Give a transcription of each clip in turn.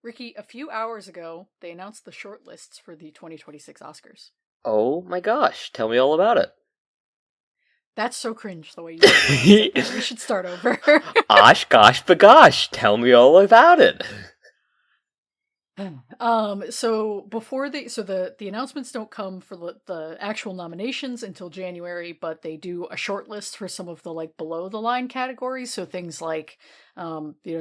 Ricky, a few hours ago, they announced the shortlists for the 2026 Oscars. Oh my gosh, tell me all about it. That's so cringe the way you said that. We should start over. Osh gosh bagosh, tell me all about it. So before the announcements don't come for the actual nominations until January, but they do a short list for some of the like below the line categories. So things like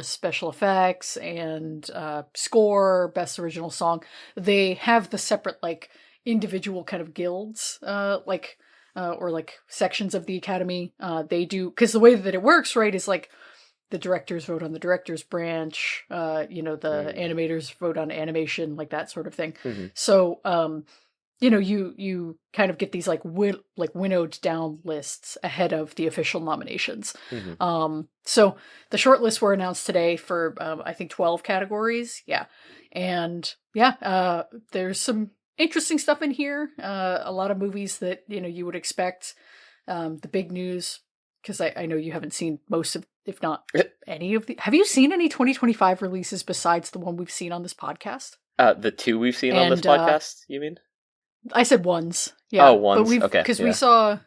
special effects and score, best original song. They have the separate like individual kind of guilds, or like sections of the Academy. They do, because the way that it works, right, is like the directors vote on the director's branch, the animators vote on animation, like that sort of thing. Mm-hmm. So, you kind of get these like winnowed down lists ahead of the official nominations. Mm-hmm. So the short lists were announced today for, I think 12 categories. Yeah. And there's some interesting stuff in here. A lot of movies that, you would expect. The big news, because I know you haven't seen most of, if not any of the... Have you seen any 2025 releases besides the one we've seen on this podcast? The two we've seen on this podcast, you mean? I said ones. Yeah. Oh, ones. But okay. Because we saw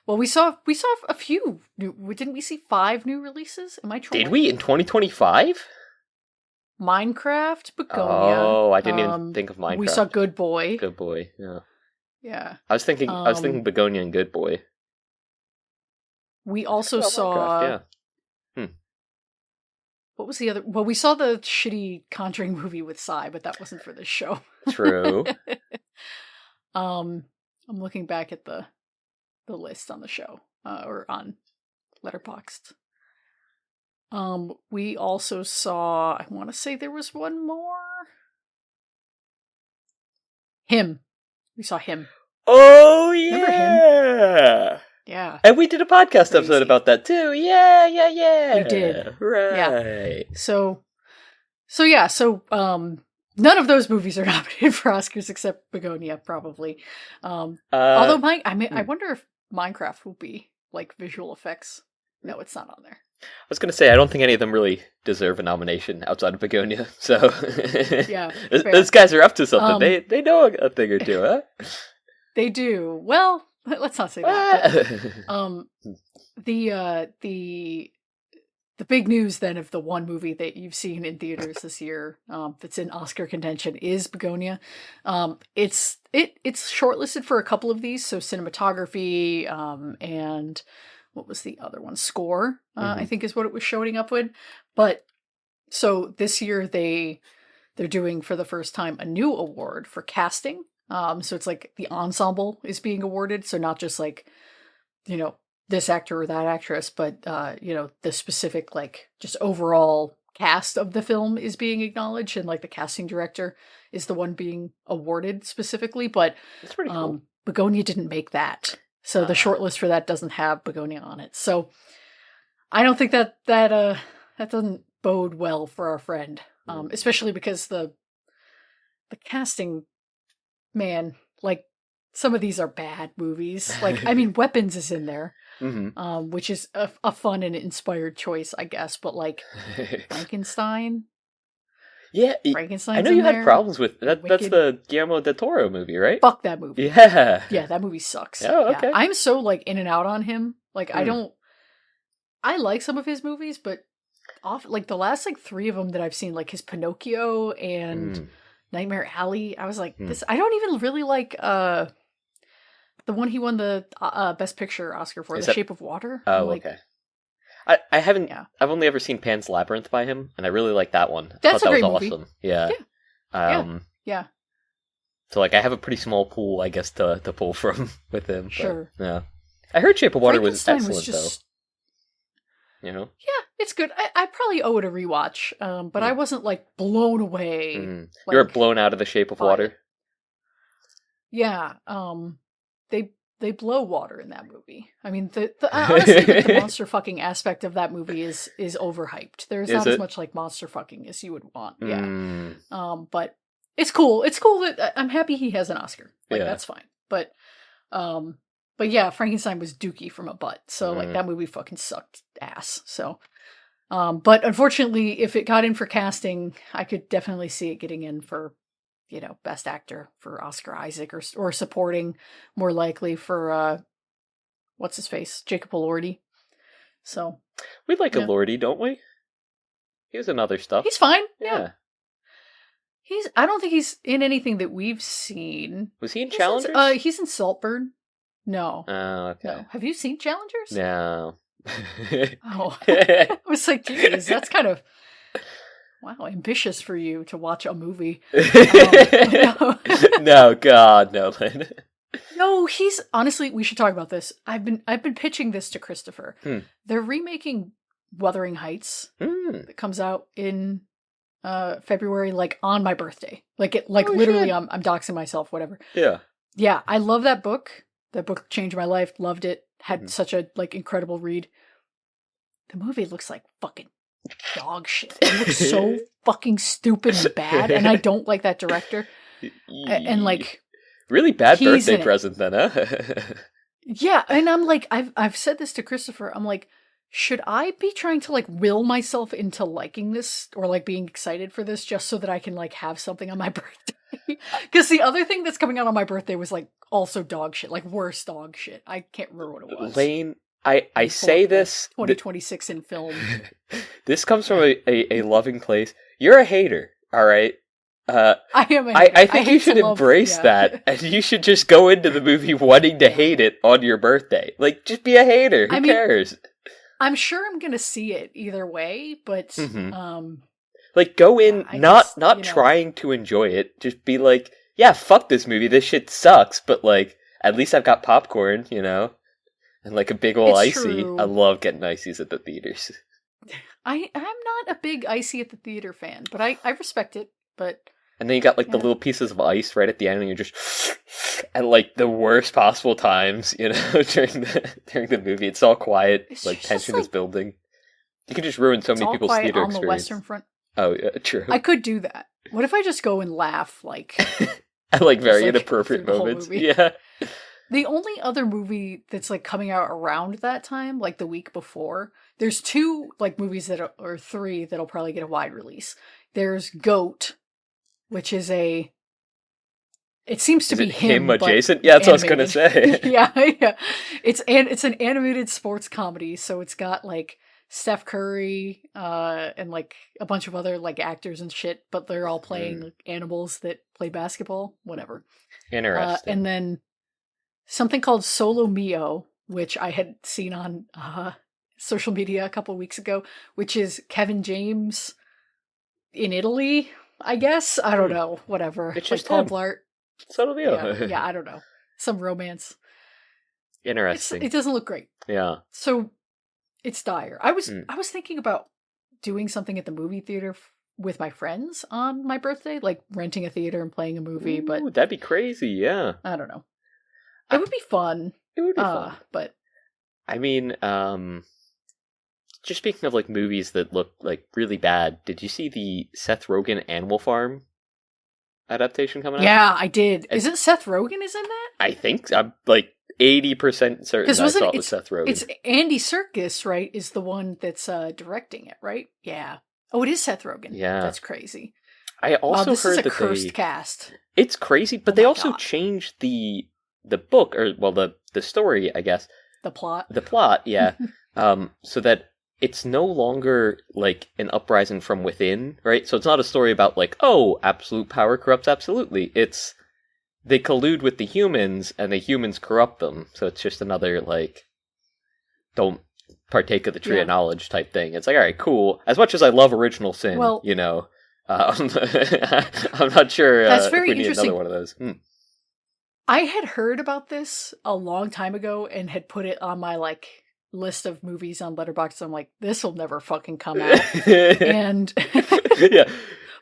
a few new... Didn't we see 5 new releases? Am I trolling? Did we in 2025? Minecraft, Begonia. Oh, I didn't even think of Minecraft. We saw Good Boy. Good Boy, yeah. Yeah. I was thinking Begonia and Good Boy. We also saw... Minecraft, yeah. What was the other? Well, we saw the shitty Conjuring movie with Psy, but that wasn't for this show. True. I'm looking back at the list on the show, or on Letterboxd. We also saw, I want to say there was one more. Him. We saw Him. Oh, yeah! Remember Him? Yeah. And we did a podcast episode about that, too. Yeah. We did. Right. Yeah. So none of those movies are nominated for Oscars except Begonia, probably. Although I wonder if Minecraft will be, like, visual effects. No, it's not on there. I was going to say, I don't think any of them really deserve a nomination outside of Begonia, so... Yeah, those guys are up to something. They know a thing or two, huh? They do. Well, let's not say that. But, the big news then of the one movie that you've seen in theaters this year that's in Oscar contention is Begonia. It's shortlisted for a couple of these, so cinematography and what was the other one? Score, I think is what it was showing up with. But so this year they're doing for the first time a new award for casting. So it's like the ensemble is being awarded, so not just like, this actor or that actress, but the specific like just overall cast of the film is being acknowledged, and like the casting director is the one being awarded specifically. But that's pretty cool. Begonia didn't make that, so the shortlist for that doesn't have Begonia on it. So I don't think that doesn't bode well for our friend, especially because the casting, man, like some of these are bad movies. Like, I mean, Weapons is in there. Which is a fun and inspired choice, I guess, but like Frankenstein. Yeah, Frankenstein's I know you had problems with that. That's the Guillermo del Toro movie, right? Fuck that movie. Yeah, that movie sucks. Oh, okay. Yeah. I'm so like in and out on him. Like I like some of his movies, but like the last like 3 of them that I've seen, like his Pinocchio and Nightmare Alley, I was like, this. I don't even really like the one he won the Best Picture Oscar for, The Shape of Water. Oh, okay. I haven't. Yeah. I've only ever seen Pan's Labyrinth by him, and I really like that one. That's a great movie. Awesome. Yeah. Yeah. So like, I have a pretty small pool, I guess, to pull from with him. Sure. But, yeah. I heard Shape of Water was excellent, though. Yeah, it's good. I probably owe it a rewatch, but I wasn't like blown away. You were blown out of The Shape of Water. Yeah. They blow water in that movie. I mean, honestly, the monster fucking aspect of that movie is overhyped. There's not as much like monster fucking as you would want. Yeah. But it's cool. It's cool that I'm happy he has an Oscar. Like that's fine. But yeah, Frankenstein was dookie from a butt. So like that movie fucking sucked ass. So But unfortunately, if it got in for casting, I could definitely see it getting in for, Best Actor for Oscar Isaac, or supporting, more likely for what's his face, Jacob Elordi. So we like Elordi, don't we? He was in other stuff. He's fine. Yeah. I don't think he's in anything that we've seen. Was he in Challengers? He's in Saltburn. No. Oh, okay. No. Have you seen Challengers? No. Oh. I was like, geez, that's kind of, wow, ambitious for you to watch a movie. No, God, no, Lynn. No, honestly, we should talk about this. I've been pitching this to Christopher. They're remaking Wuthering Heights. That comes out in February, like on my birthday. Literally, I'm doxing myself, whatever. Yeah. Yeah, I love that book. That book changed my life. Loved it. Had such a incredible read. The movie looks like fucking dog shit. It looks so fucking stupid and bad, and I don't like that director. And really bad birthday present then, huh? Yeah, and I'm like, I've said this to Christopher. I'm like, should I be trying to will myself into liking this or being excited for this just so that I can have something on my birthday? Because the other thing that's coming out on my birthday was also dog shit, worse dog shit. I can't remember what it was. Lane, I say this 2026 in film. This comes from a loving place. You're a hater, all right? I am a hater. I think you should embrace that, and you should just go into the movie wanting to hate it on your birthday. Just be a hater. Who cares? I'm sure I'm gonna see it either way, but go in not trying to enjoy it. Just be like, yeah, fuck this movie. This shit sucks. But at least I've got popcorn, and a big ol' icy. True. I love getting ices at the theaters. I'm not a big icy at the theater fan, but I respect it. But and then you got the little pieces of ice right at the end, and you're just at the worst possible times, during the movie. It's all quiet, tension is building. You can just ruin so many people's theater experience. On the Western Front. Oh, yeah, true. I could do that. What if I just go and laugh at very inappropriate moments? Yeah. The only other movie that's coming out around that time, the week before, there's two movies or three that'll probably get a wide release. There's Goat, which is it seems to be him adjacent. Yeah, that's animated. What I was gonna say. yeah. It's an animated sports comedy, so it's got Steph Curry and a bunch of other actors and shit, but they're all playing animals that play basketball. Whatever. Interesting. And then something called Solo Mio, which I had seen on social media a couple weeks ago, which is Kevin James in Italy, I guess. I don't know. Whatever. It's just Paul Blart. Solo Mio. Yeah, I don't know. Some romance. Interesting. It doesn't look great. Yeah. So it's dire. I was thinking about doing something at the movie theater with my friends on my birthday, renting a theater and playing a movie. Ooh, but that'd be crazy. Yeah. I don't know. It would be fun. It would be fun. But I mean, just speaking of movies that look really bad, did you see the Seth Rogen Animal Farm adaptation coming out? Yeah, I did. Is it Seth Rogen is in that? I think I'm 80% certain I saw it was Seth Rogen. It's Andy Serkis, right? Is the one that's directing it, right? Yeah. Oh, it is Seth Rogen. Yeah, that's crazy. I also this heard is a that cursed cast. It's crazy, but they also changed the book, or the story, I guess. The plot. The plot, yeah. So that it's no longer an uprising from within, right? So it's not a story about absolute power corrupts absolutely. It's they collude with the humans and the humans corrupt them. So it's just another don't partake of the tree of knowledge type thing. It's all right, cool. As much as I love Original Sin, I'm not sure that's very if we need interesting. another one of those. I had heard about this a long time ago and had put it on my list of movies on Letterboxd. I'm like, this will never fucking come out. And yeah.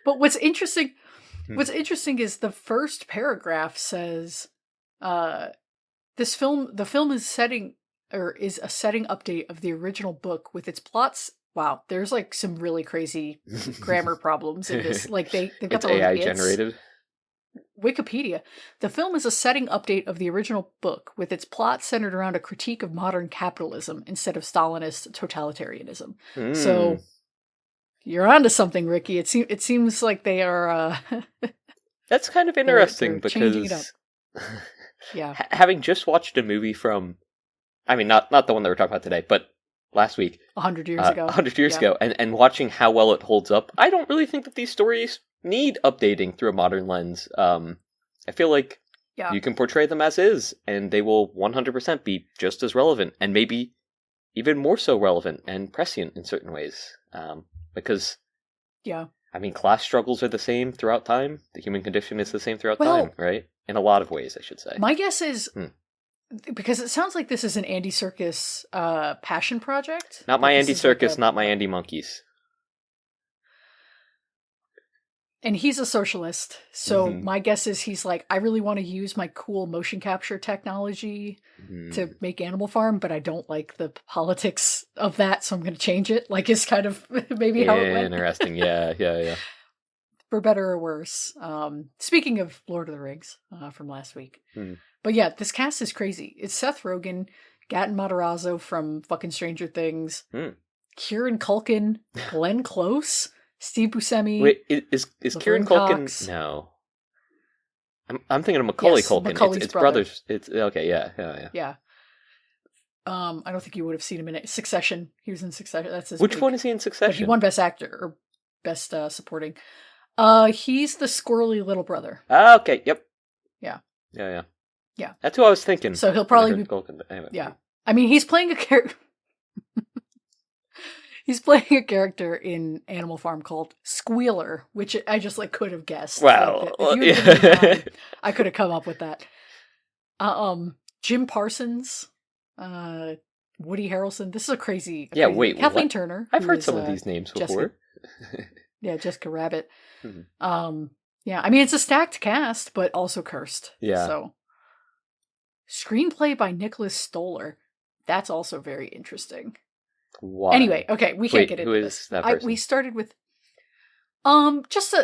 But what's interesting is the first paragraph says, the film is is a setting update of the original book with its plots. Wow, there's some really crazy grammar problems in this. They've got it's AI generated. Wikipedia. The film is a setting update of the original book, with its plot centered around a critique of modern capitalism instead of Stalinist totalitarianism. So You're onto something, Ricky. It seems like they are. That's kind of interesting they're changing it because Yeah, having just watched a movie from, I mean, not the one that we're talking about today, but last week, 100 years ago. 100 years Yeah. ago, and watching how well it holds up, I don't really think that these stories need updating through a modern lens. I feel like Yeah. you can portray them as is, and they will 100% be just as relevant, and maybe even more so relevant and prescient in certain ways. Because, Yeah. I mean, class struggles are the same throughout time. The human condition is the same throughout Well, time, right? In a lot of ways, I should say. My guess is, because it sounds like this is an Andy Serkis passion project. Not my Like, Andy this is like Serkis, not my Andy Monkeys. And he's a socialist, so my guess is he's like, I really want to use my cool motion capture technology to make Animal Farm, but I don't like the politics of that, so I'm going to change it. Like, is kind of maybe how it went. Interesting, yeah. For better or worse. Speaking of Lord of the Rings from last week. But yeah, this cast is crazy. It's Seth Rogen, Gaten Matarazzo from fucking Stranger Things, Kieran Culkin, Glenn Close, Steve Buscemi. Wait, is Kieran Culkin? Cox. No, I'm thinking of Macaulay Culkin. Macaulay's It's brother. brothers. It's okay. Yeah. Yeah. I don't think you would have seen him in Succession. He was in Succession. That's his. Which one is he in Succession? But he won Best Actor or Best Supporting. He's the squirrely little brother. Ah, okay. Yep. Yeah. That's who I was thinking. So he'll probably be. Culkin, but anyway. Yeah. I mean, he's playing a character. He's playing a character in Animal Farm called Squealer, which I just could have guessed. Wow. If you had given me time, I could have come up with that. Jim Parsons, Woody Harrelson. This is a crazy. Wait. Kathleen what? Turner. I've heard some of these names before. Jessica Rabbit. Yeah. I mean, it's a stacked cast, but also cursed. Yeah. So, screenplay by Nicholas Stoller. That's also very interesting. Why? Anyway, okay, we can't get into who this. is that person? We started with just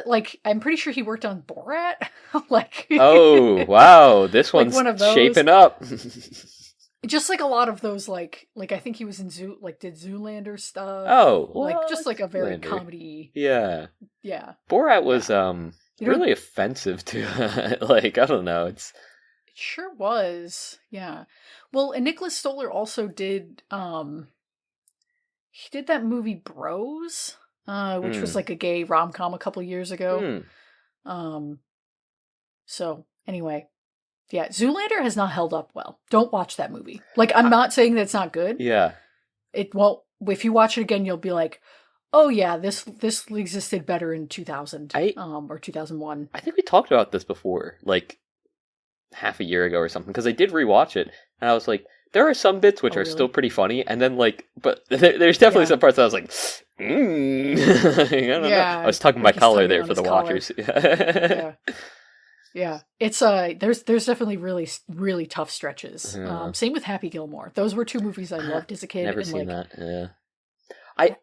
I'm pretty sure he worked on Borat. Oh wow, this one's one of those. shaping up. Just a lot of those I think he was in did Zoolander stuff. Oh, just a very Zoolander. Comedy. Yeah. Borat was really offensive to I don't know. It sure was. Yeah. Well, and Nicholas Stoller also did he did that movie Bros, which was a gay rom-com a couple years ago. So anyway, yeah, Zoolander has not held up well. Don't watch that movie. I'm not saying that it's not good. Yeah. It won't. If you watch it again, you'll be like, oh yeah, this existed better in 2000 or 2001. I think we talked about this before, half a year ago or something, because I did rewatch it, and I was like, there are some bits which are really? still pretty funny, and then but there's definitely some parts that I was like, I don't know. I was tugging my collar there for the watchers. Yeah. It's there's definitely really, really tough stretches. Same with Happy Gilmore. Those were two movies I loved as a kid. Never seen that. Yeah.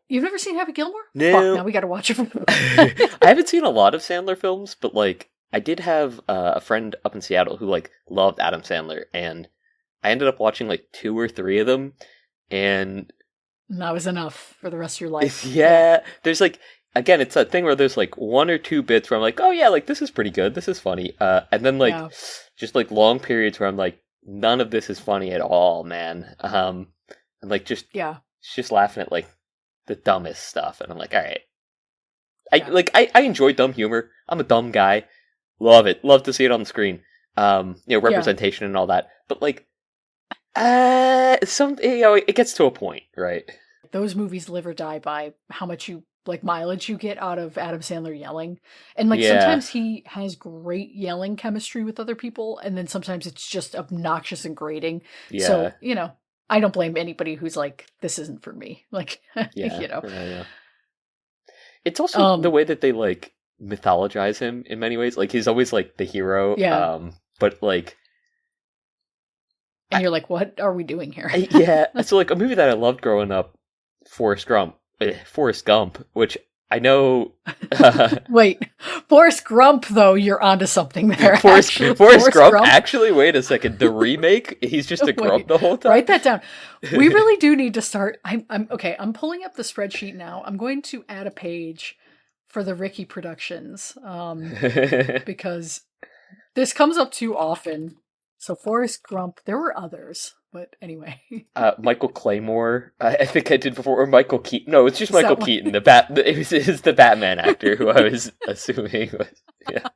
You've never seen Happy Gilmore? No. Fuck, now we gotta watch it. I haven't seen a lot of Sandler films, but I did have a friend up in Seattle who loved Adam Sandler, and I ended up watching 2 or 3 of them, and that was enough for the rest of your life. Yeah, there's again, it's a thing where there's 1 or 2 bits where I'm oh yeah, this is pretty good, this is funny, and then just long periods where I'm none of this is funny at all, man, and just laughing at the dumbest stuff, and I'm all right. I enjoy dumb humor. I'm a dumb guy. Love it. Love to see it on the screen. Representation and all that. But it gets to a point, right? Those movies live or die by how much mileage you get out of Adam Sandler yelling. And sometimes he has great yelling chemistry with other people, and then sometimes it's just obnoxious and grating. Yeah. So, I don't blame anybody who's this isn't for me. Yeah. It's also the way that they mythologize him in many ways. He's always the hero. Yeah. But and you're what are we doing here? Yeah. So a movie that I loved growing up, Forrest Gump, which I know. Wait, Forrest Gump, though, you're onto something there. Forrest Gump? Actually, wait a second. The remake? He's just a grump the whole time? Write that down. We really do need to start. I'm pulling up the spreadsheet now. I'm going to add a page for the Ricky Productions because this comes up too often. So Forrest Gump, there were others, but anyway. Michael Claymore, I think I did before, or Michael Keaton. No, it's just Michael Keaton. It was the Batman actor who I was assuming was, yeah.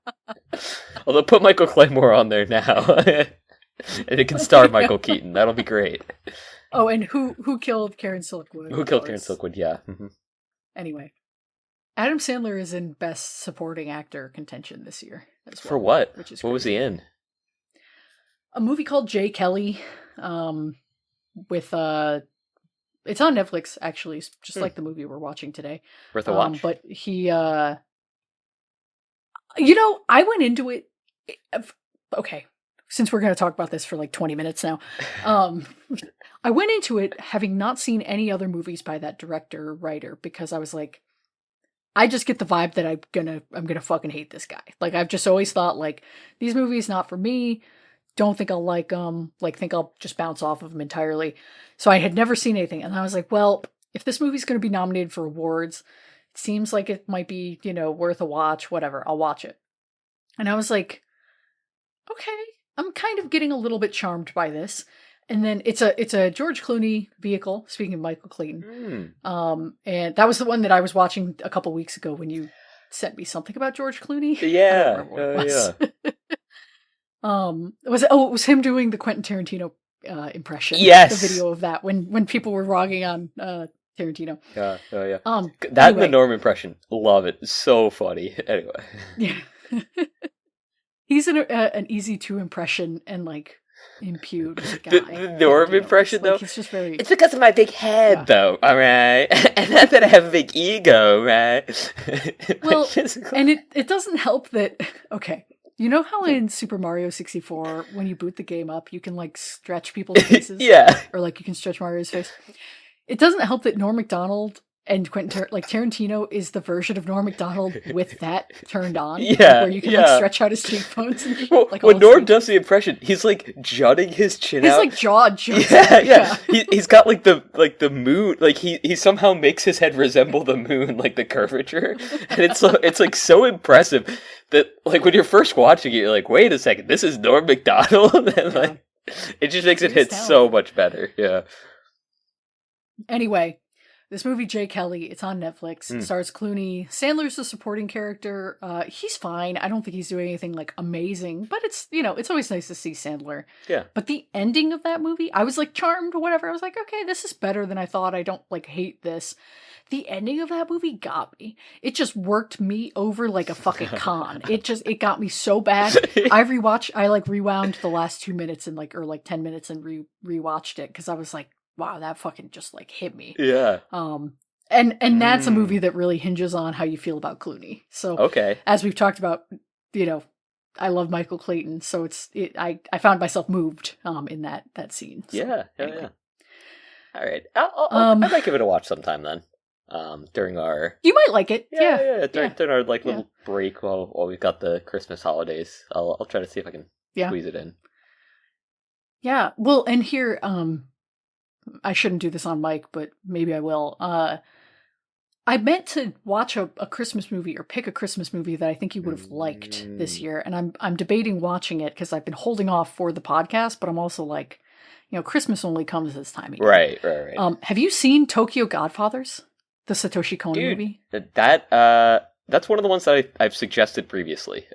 Although put Michael Claymore on there now, and it can star Michael Keaton. That'll be great. Oh, and who killed Karen Silkwood? Who killed Karen Silkwood? Yeah. Mm-hmm. Anyway, Adam Sandler is in Best Supporting Actor contention this year as well. For what? Which is what was he in? A movie called Jay Kelly, with it's on Netflix actually, just like the movie we're watching today. Worth a watch. But he, I went into it. Okay, since we're going to talk about this for like 20 minutes now, I went into it having not seen any other movies by that director or writer because I was like, I just get the vibe that I'm gonna fucking hate this guy. Like I've just always thought like these movies not for me. Don't think I'll like them, like think I'll just bounce off of them entirely. So I had never seen anything. And I was like, well, if this movie's going to be nominated for awards, it seems like it might be, worth a watch, whatever, I'll watch it. And I was like, okay, I'm kind of getting a little bit charmed by this. And then it's a George Clooney vehicle, speaking of Michael Clayton. And that was the one that I was watching a couple weeks ago when you sent me something about George Clooney. Yeah. Yeah. It was him doing the Quentin Tarantino impression. Yes, the video of that when people were rogging on Tarantino. Yeah. That anyway. And the Norm impression, love it. So funny. Anyway, yeah, he's an easy to impression and like impude guy. The Norm impression though, he's just very. It's because of my big head though. All right, and not that I have a big ego, right? Well, and it doesn't help that. Okay. You know how in Super Mario 64, when you boot the game up, you can like stretch people's faces? Yeah. Or like you can stretch Mario's face. It doesn't help that Norm Macdonald and Tarantino is the version of Norm Macdonald with that turned on. Yeah. Where you can like stretch out his cheekbones. And, well, when Norm does the impression, he's like jutting his chin out. His like jaw juts. Yeah. He's got like the moon, like he somehow makes his head resemble the moon, like the curvature. And it's like so impressive that like when you're first watching it, you're like, wait a second, this is Norm Macdonald? And like it just makes it hit so much better. Yeah. Anyway, this movie, Jay Kelly, it's on Netflix. It stars Clooney. Sandler's the supporting character. He's fine. I don't think he's doing anything like amazing, but it's always nice to see Sandler. Yeah. But the ending of that movie, I was like charmed or whatever. I was like, okay, this is better than I thought. I don't like hate this. The ending of that movie got me. It just worked me over like a fucking con. It got me so bad. I rewound the last 2 minutes and or 10 minutes and rewatched it because I was like, wow, that fucking just like hit me. Yeah. And that's a movie that really hinges on how you feel about Clooney. So okay, as we've talked about, I love Michael Clayton, so I found myself moved in that scene. So, yeah. Anyway. All right, I might give it a watch sometime then. During our you might like it. During our little break while we've got the Christmas holidays, I'll try to see if I can squeeze it in. Yeah. Well, and here I shouldn't do this on mic, but maybe I will. I meant to watch a Christmas movie or pick a Christmas movie that I think you would have liked this year, and I'm debating watching it because I've been holding off for the podcast, but I'm also like, Christmas only comes this time of year. Right. Have you seen Tokyo Godfathers, the Satoshi Kon movie? That's one of the ones that I've suggested previously.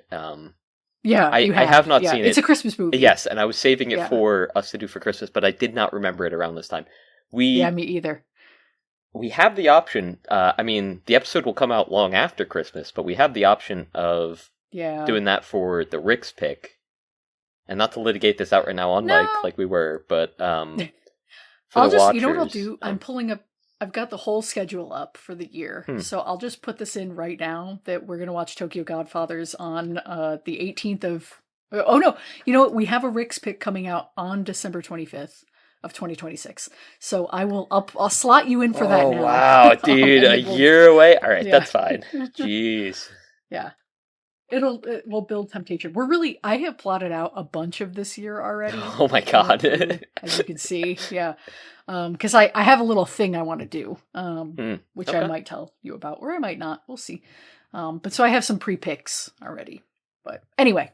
Yeah, I have not seen it. It's a Christmas movie. Yes, and I was saving it for us to do for Christmas, but I did not remember it around this time. Me either. We have the option, the episode will come out long after Christmas, but we have the option of doing that for the Rick's pick. And not to litigate this out right now on mic like we were, but for the watchers... You know what I'll do? I'm pulling up... I've got the whole schedule up for the year, so I'll just put this in right now that we're going to watch Tokyo Godfathers on the 18th of... Oh no, you know what? We have a Rick's pick coming out on December 25th. of 2026. So I'll slot you in for that now. Oh, wow, dude, a year away? All right, that's fine. Jeez. Yeah. It will build temptation. I have plotted out a bunch of this year already. Oh my God. As you can see. Yeah. Because I have a little thing I want to do, which I might tell you about, or I might not. We'll see. But so I have some pre-picks already. But anyway,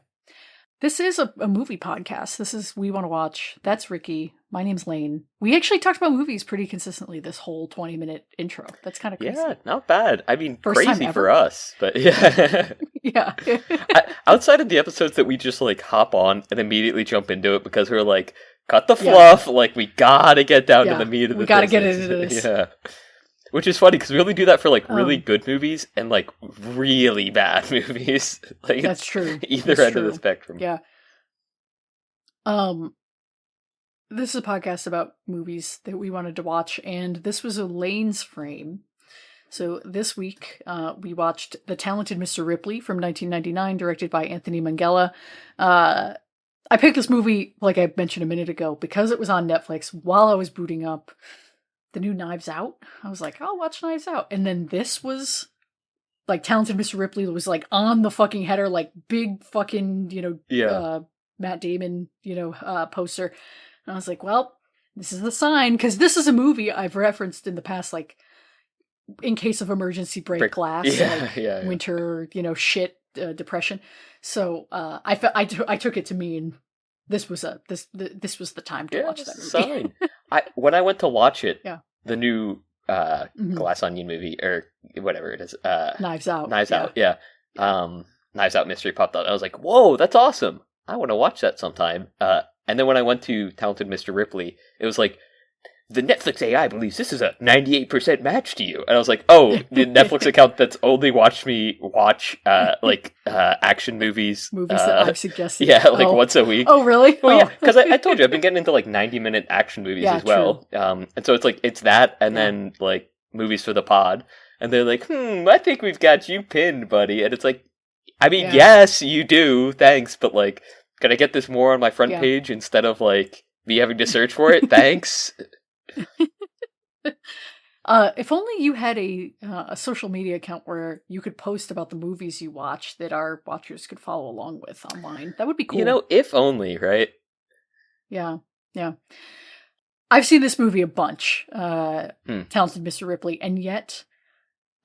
this is a movie podcast. This is We Want to Watch. That's Ricky. My name's Lane. We actually talked about movies pretty consistently this whole 20-minute intro. That's kind of crazy. Yeah, not bad. I mean, First crazy for us, but yeah. Yeah. Outside of the episodes that we just like hop on and immediately jump into it because we're like, cut the fluff, like we gotta get down to the meat of the We gotta get into this. Yeah. Which is funny because we only do that for like really good movies and like really bad movies. Like that's true. Either end of the spectrum. Yeah. This is a podcast about movies that we wanted to watch, and this was a Lane's frame. So this week, we watched The Talented Mr. Ripley from 1999, directed by Anthony Minghella. I picked this movie, like I mentioned a minute ago, because it was on Netflix while I was booting up the new Knives Out. I was like, I'll watch Knives Out. And then this was, like, Talented Mr. Ripley was, like, on the fucking header, like, big fucking, Matt Damon, poster. And I was like, well, this is the sign, because this is a movie I've referenced in the past, like, in case of emergency break glass, winter, shit, depression. So I took it to mean this was this was the time to watch that movie. Sign. When I went to watch it, the new Glass Onion movie or whatever it is, Knives Out. Knives Out mystery popped up. I was like, whoa, that's awesome. I want to watch that sometime. And then when I went to Talented Mr. Ripley, it was like, the Netflix AI believes this is a 98% match to you. And I was like, oh, the Netflix account that's only watched me watch, action movies. Movies that I've suggested. Yeah, like once a week. Oh, really? Well, yeah, because I told you, I've been getting into, like, 90-minute action movies as well. And so it's like, it's that, and then, like, movies for the pod. And they're like, I think we've got you pinned, buddy. And it's like, I mean, yes, you do, thanks, but, like, can I get this more on my front page instead of, like, me having to search for it? Thanks. If only you had a social media account where you could post about the movies you watch that our watchers could follow along with online. That would be cool. If only, right? Yeah. I've seen this movie a bunch, Talented Mr. Ripley, and yet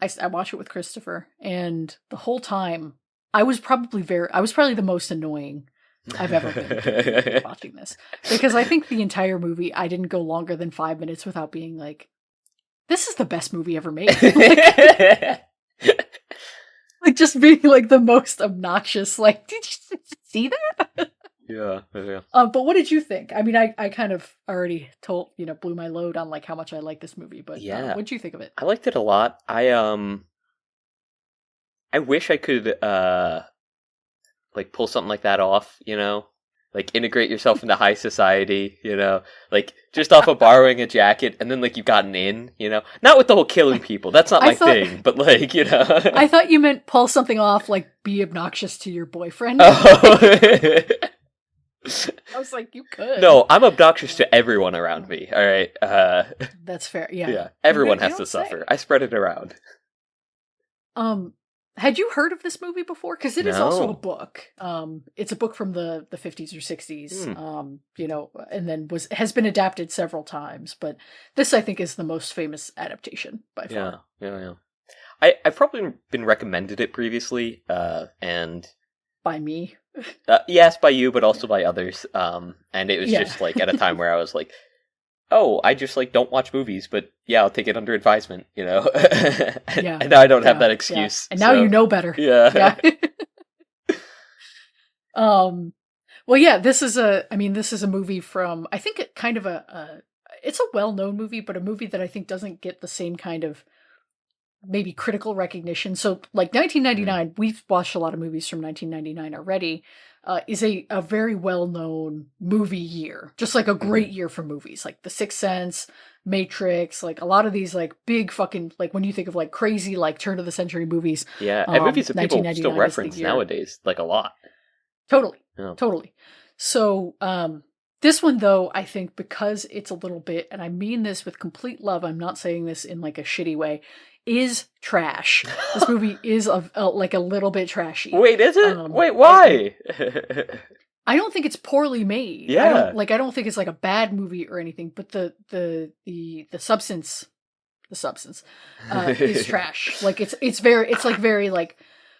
I watch it with Christopher, and the whole time I was probably the most annoying I've ever been watching this, because I think the entire movie I didn't go longer than 5 minutes without being like, this is the best movie ever made. Like just being like the most obnoxious, like, did you see that? Yeah. But what did you think? I mean, I kind of already blew my load on like how much I like this movie, but what did you think of it? I liked it a lot. I wish I could like pull something like that off, like integrate yourself into high society, like just off of borrowing a jacket and then like you've gotten in, not with the whole killing people. That's not my thing, but like, I thought you meant pull something off, like be obnoxious to your boyfriend. Oh. I was like, you could. No, I'm obnoxious to everyone around me. All right. That's fair. Yeah. Yeah. Everyone has to suffer. I spread it around. Had you heard of this movie before? Because it is also a book. It's a book from the 50s or 60s, and then has been adapted several times. But this, I think, is the most famous adaptation by far. Yeah. I've probably been recommended it previously, and... By me? Yes, by you, but also by others. And it was just, like, at a time where I was like, oh, I just, like, don't watch movies, but yeah, I'll take it under advisement, and now I don't have that excuse. And now you know better. Yeah. Well, yeah, this is a movie from, I think it kind of it's a well-known movie, but a movie that I think doesn't get the same kind of maybe critical recognition. So, like, 1999, we've watched a lot of movies from 1999 already, is a very well-known movie year. Just, like, a great year for movies. Like, The Sixth Sense, Matrix, like, a lot of these, like, big fucking, like, when you think of, like, crazy, like, turn-of-the-century movies. Yeah, and movies that people still reference nowadays, like, a lot. Totally. So, This one, though, I think because it's a little bit, and I mean this with complete love, I'm not saying this in like a shitty way, is trash. This movie is like a little bit trashy. Wait, is it? Wait, why? I don't think it's poorly made. Yeah. I don't think it's like a bad movie or anything, but the substance is trash. Like it's very like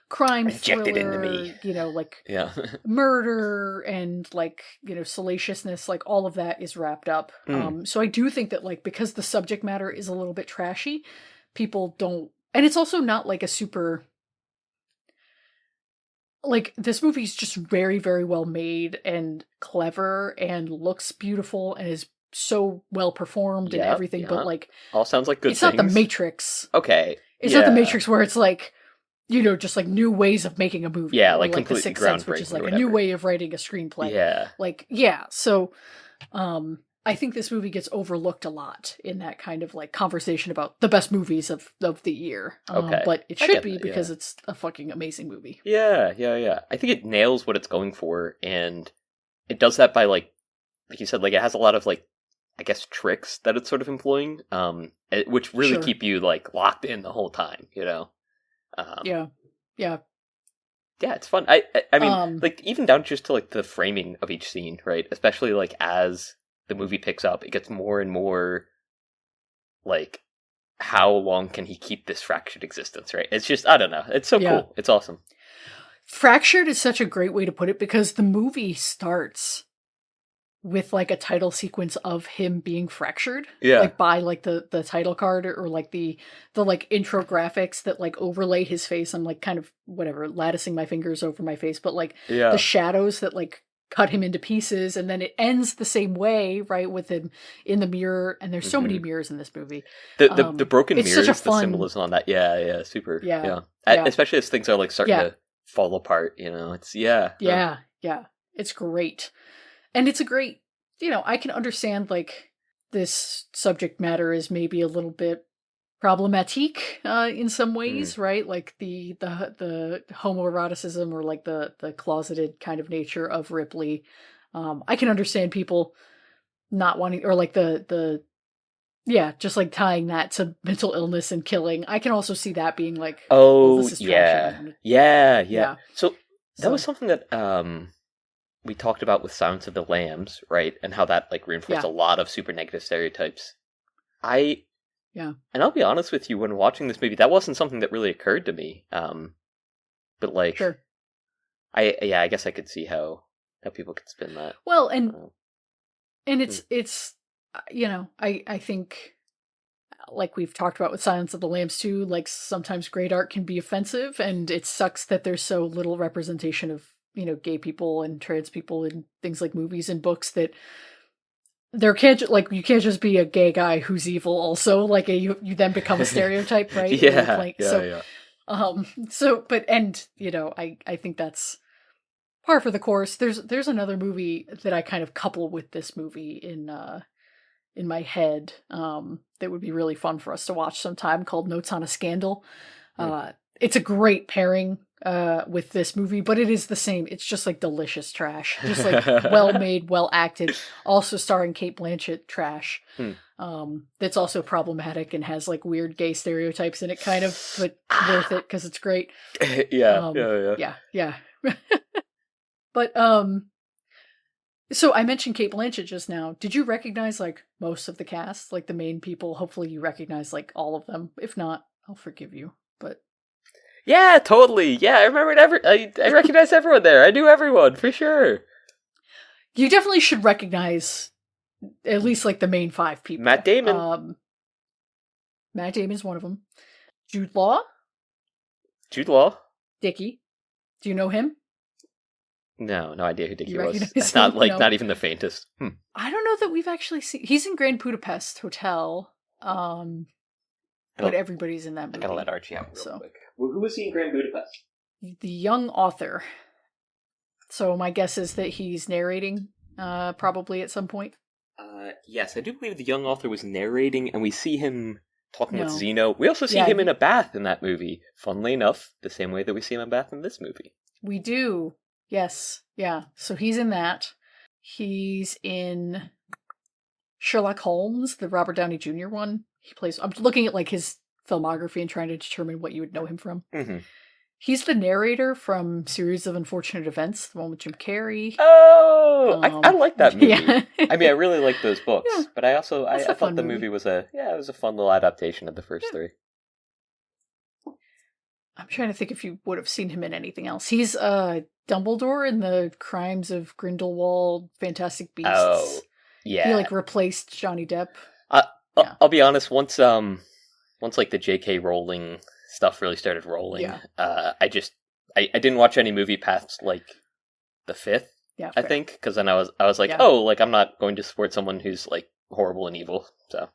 crime Injected thriller, into me. you know, like Yeah. murder and like, you know, salaciousness, like all of that is wrapped up. So I do think that like because the subject matter is a little bit trashy, people don't, and it's also not like a super, like this movie's just very, very well made and clever and looks beautiful and is so well performed and everything, but like all sounds like good it's things. not the Matrix. Okay. It's not the Matrix where it's like, you know, just like new ways of making a movie. Yeah, like the completely Sixth Sense, which groundbreaking is like or a new whatever. way of writing a screenplay. Yeah. Like, yeah. So I think this movie gets overlooked a lot in that kind of like conversation about the best movies of the year. Okay. But it should be because it's a fucking amazing movie. Yeah. I think it nails what it's going for, and it does that by like you said, like it has a lot of like, I guess, tricks that it's sort of employing, which really keep you like locked in the whole time, you know? Yeah, it's fun. I mean, like even down just to like the framing of each scene, right? Especially like as the movie picks up, it gets more and more like, how long can he keep this fractured existence, right? It's just, I don't know. It's so cool. It's awesome. Fractured is such a great way to put it because the movie starts with like a title sequence of him being fractured, like by like the title card or like the like intro graphics that like overlay his face. I'm like kind of whatever latticing my fingers over my face, but like the shadows that like cut him into pieces, and then it ends the same way, right, with him in the mirror. And there's so many mirrors in this movie. The broken mirrors, such a fun, the symbolism on that, super, yeah. Especially as things are like starting to fall apart, you know. It's it's great. And it's a great, you know, I can understand like this subject matter is maybe a little bit problematic in some ways, right? Like the homoeroticism or like the closeted kind of nature of Ripley. I can understand people not wanting, or like the just like tying that to mental illness and killing. I can also see that being like, this is trash. Yeah. So that was something that we talked about with Silence of the Lambs, right? And how that like reinforced a lot of super negative stereotypes. And I'll be honest with you, when watching this movie, that wasn't something that really occurred to me. But like, I guess I could see how people could spin that. Well, and it's you know, I think like we've talked about with Silence of the Lambs too, like sometimes great art can be offensive, and it sucks that there's so little representation of, you know, gay people and trans people in things like movies and books, that there can't, like, you can't just be a gay guy who's evil also, like you then become a stereotype, right? But you know, I think that's par for the course. There's another movie that I kind of couple with this movie in my head that would be really fun for us to watch sometime, called Notes on a Scandal. It's a great pairing with this movie, but it is the same. It's just like delicious trash, just like well made, well acted, also starring Cate Blanchett trash. That's also problematic and has like weird gay stereotypes in it, kind of, but worth it because it's great. Yeah. But so I mentioned Cate Blanchett just now. Did you recognize like most of the cast, like the main people? Hopefully you recognize like all of them. If not, I'll forgive you. But yeah, totally. Yeah, I remember I recognize everyone there. I knew everyone for sure. You definitely should recognize at least like the main 5 people. Matt Damon. Matt Damon's one of them. Jude Law. Dickie. Do you know him? No idea who Dickie was. It's not like not even the faintest. I don't know that we've actually seen. He's in Grand Budapest Hotel. But everybody's in that movie. I gotta let Archie out real quick. Well, who was he in Grand Budapest? The young author. So my guess is that he's narrating, probably at some point. Yes, I do believe the young author was narrating, and we see him talking with Zeno. We also see him in a bath in that movie. Funnily enough, the same way that we see him in a bath in this movie. We do. Yes. Yeah. So he's in that. He's in Sherlock Holmes, the Robert Downey Jr. one. He plays. I'm looking at like his filmography and trying to determine what you would know him from. Mm-hmm. He's the narrator from Series of Unfortunate Events, the one with Jim Carrey. Oh, I like that movie. Yeah. I mean, I really like those books, Yeah, but I also I that's a thought fun the movie. movie was it was a fun little adaptation of the first three. I'm trying to think if you would have seen him in anything else. He's Dumbledore in the Crimes of Grindelwald, Fantastic Beasts. Oh, yeah. He like replaced Johnny Depp. Yeah. I'll be honest. Once like the J.K. Rowling stuff really started rolling, I didn't watch any movie past like the fifth. Yeah, I think, because then I was like, oh, like I'm not going to support someone who's like horrible and evil. So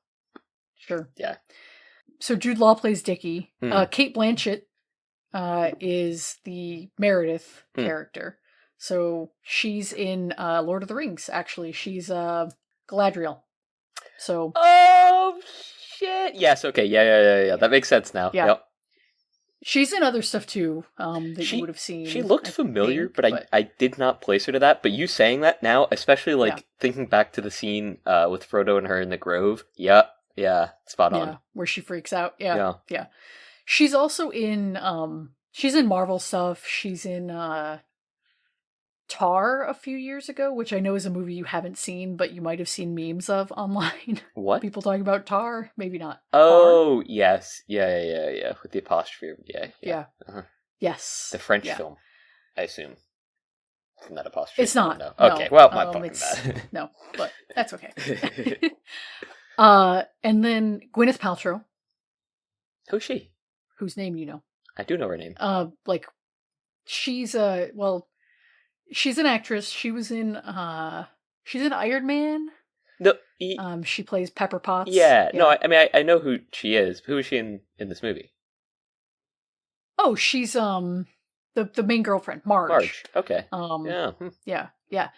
sure, yeah. So Jude Law plays Dickie. Cate Blanchett is the Meredith character. So she's in Lord of the Rings. Actually, she's Galadriel. So oh shit! Yes, okay, yeah. That makes sense now. Yeah. Yep. She's in other stuff too that you would have seen. She looked familiar, but I did not place her to that. But you saying that now, especially like thinking back to the scene with Frodo and her in the Grove. Yeah, spot on. Yeah, where she freaks out. Yeah. She's also in she's in Marvel stuff. She's in Tar a few years ago, which I know is a movie you haven't seen, but you might have seen memes of online. What? People talking about Tar? Maybe not. Oh, Tar? Yes. Yeah. With the apostrophe. Yeah. Uh-huh. Yes. The French film, I assume. From that apostrophe. It's not. No. No. Okay, well, my fucking bad. No, but that's okay. And then Gwyneth Paltrow. Who's she? Whose name you know. I do know her name. Like, she's she's an actress. She was in she's in Iron Man. No, she plays Pepper Potts. Yeah. No, I mean I know who she is. Who is she in this movie? Oh, she's the main girlfriend, Marge. Okay. Yeah.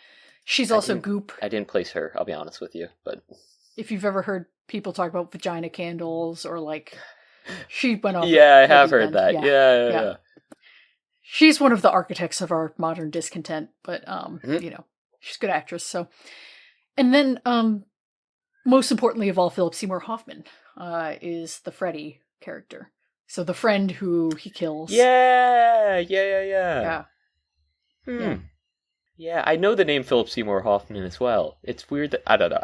She's also Goop. I didn't place her, I'll be honest with you, but if you've ever heard people talk about vagina candles or like she went off. Yeah, I have heard that. Yeah. She's one of the architects of our modern discontent, but you know, she's a good actress. So, and then most importantly of all, Philip Seymour Hoffman is the Freddy character. So the friend who he kills. Yeah. Yeah, I know the name Philip Seymour Hoffman as well. It's weird that I don't know.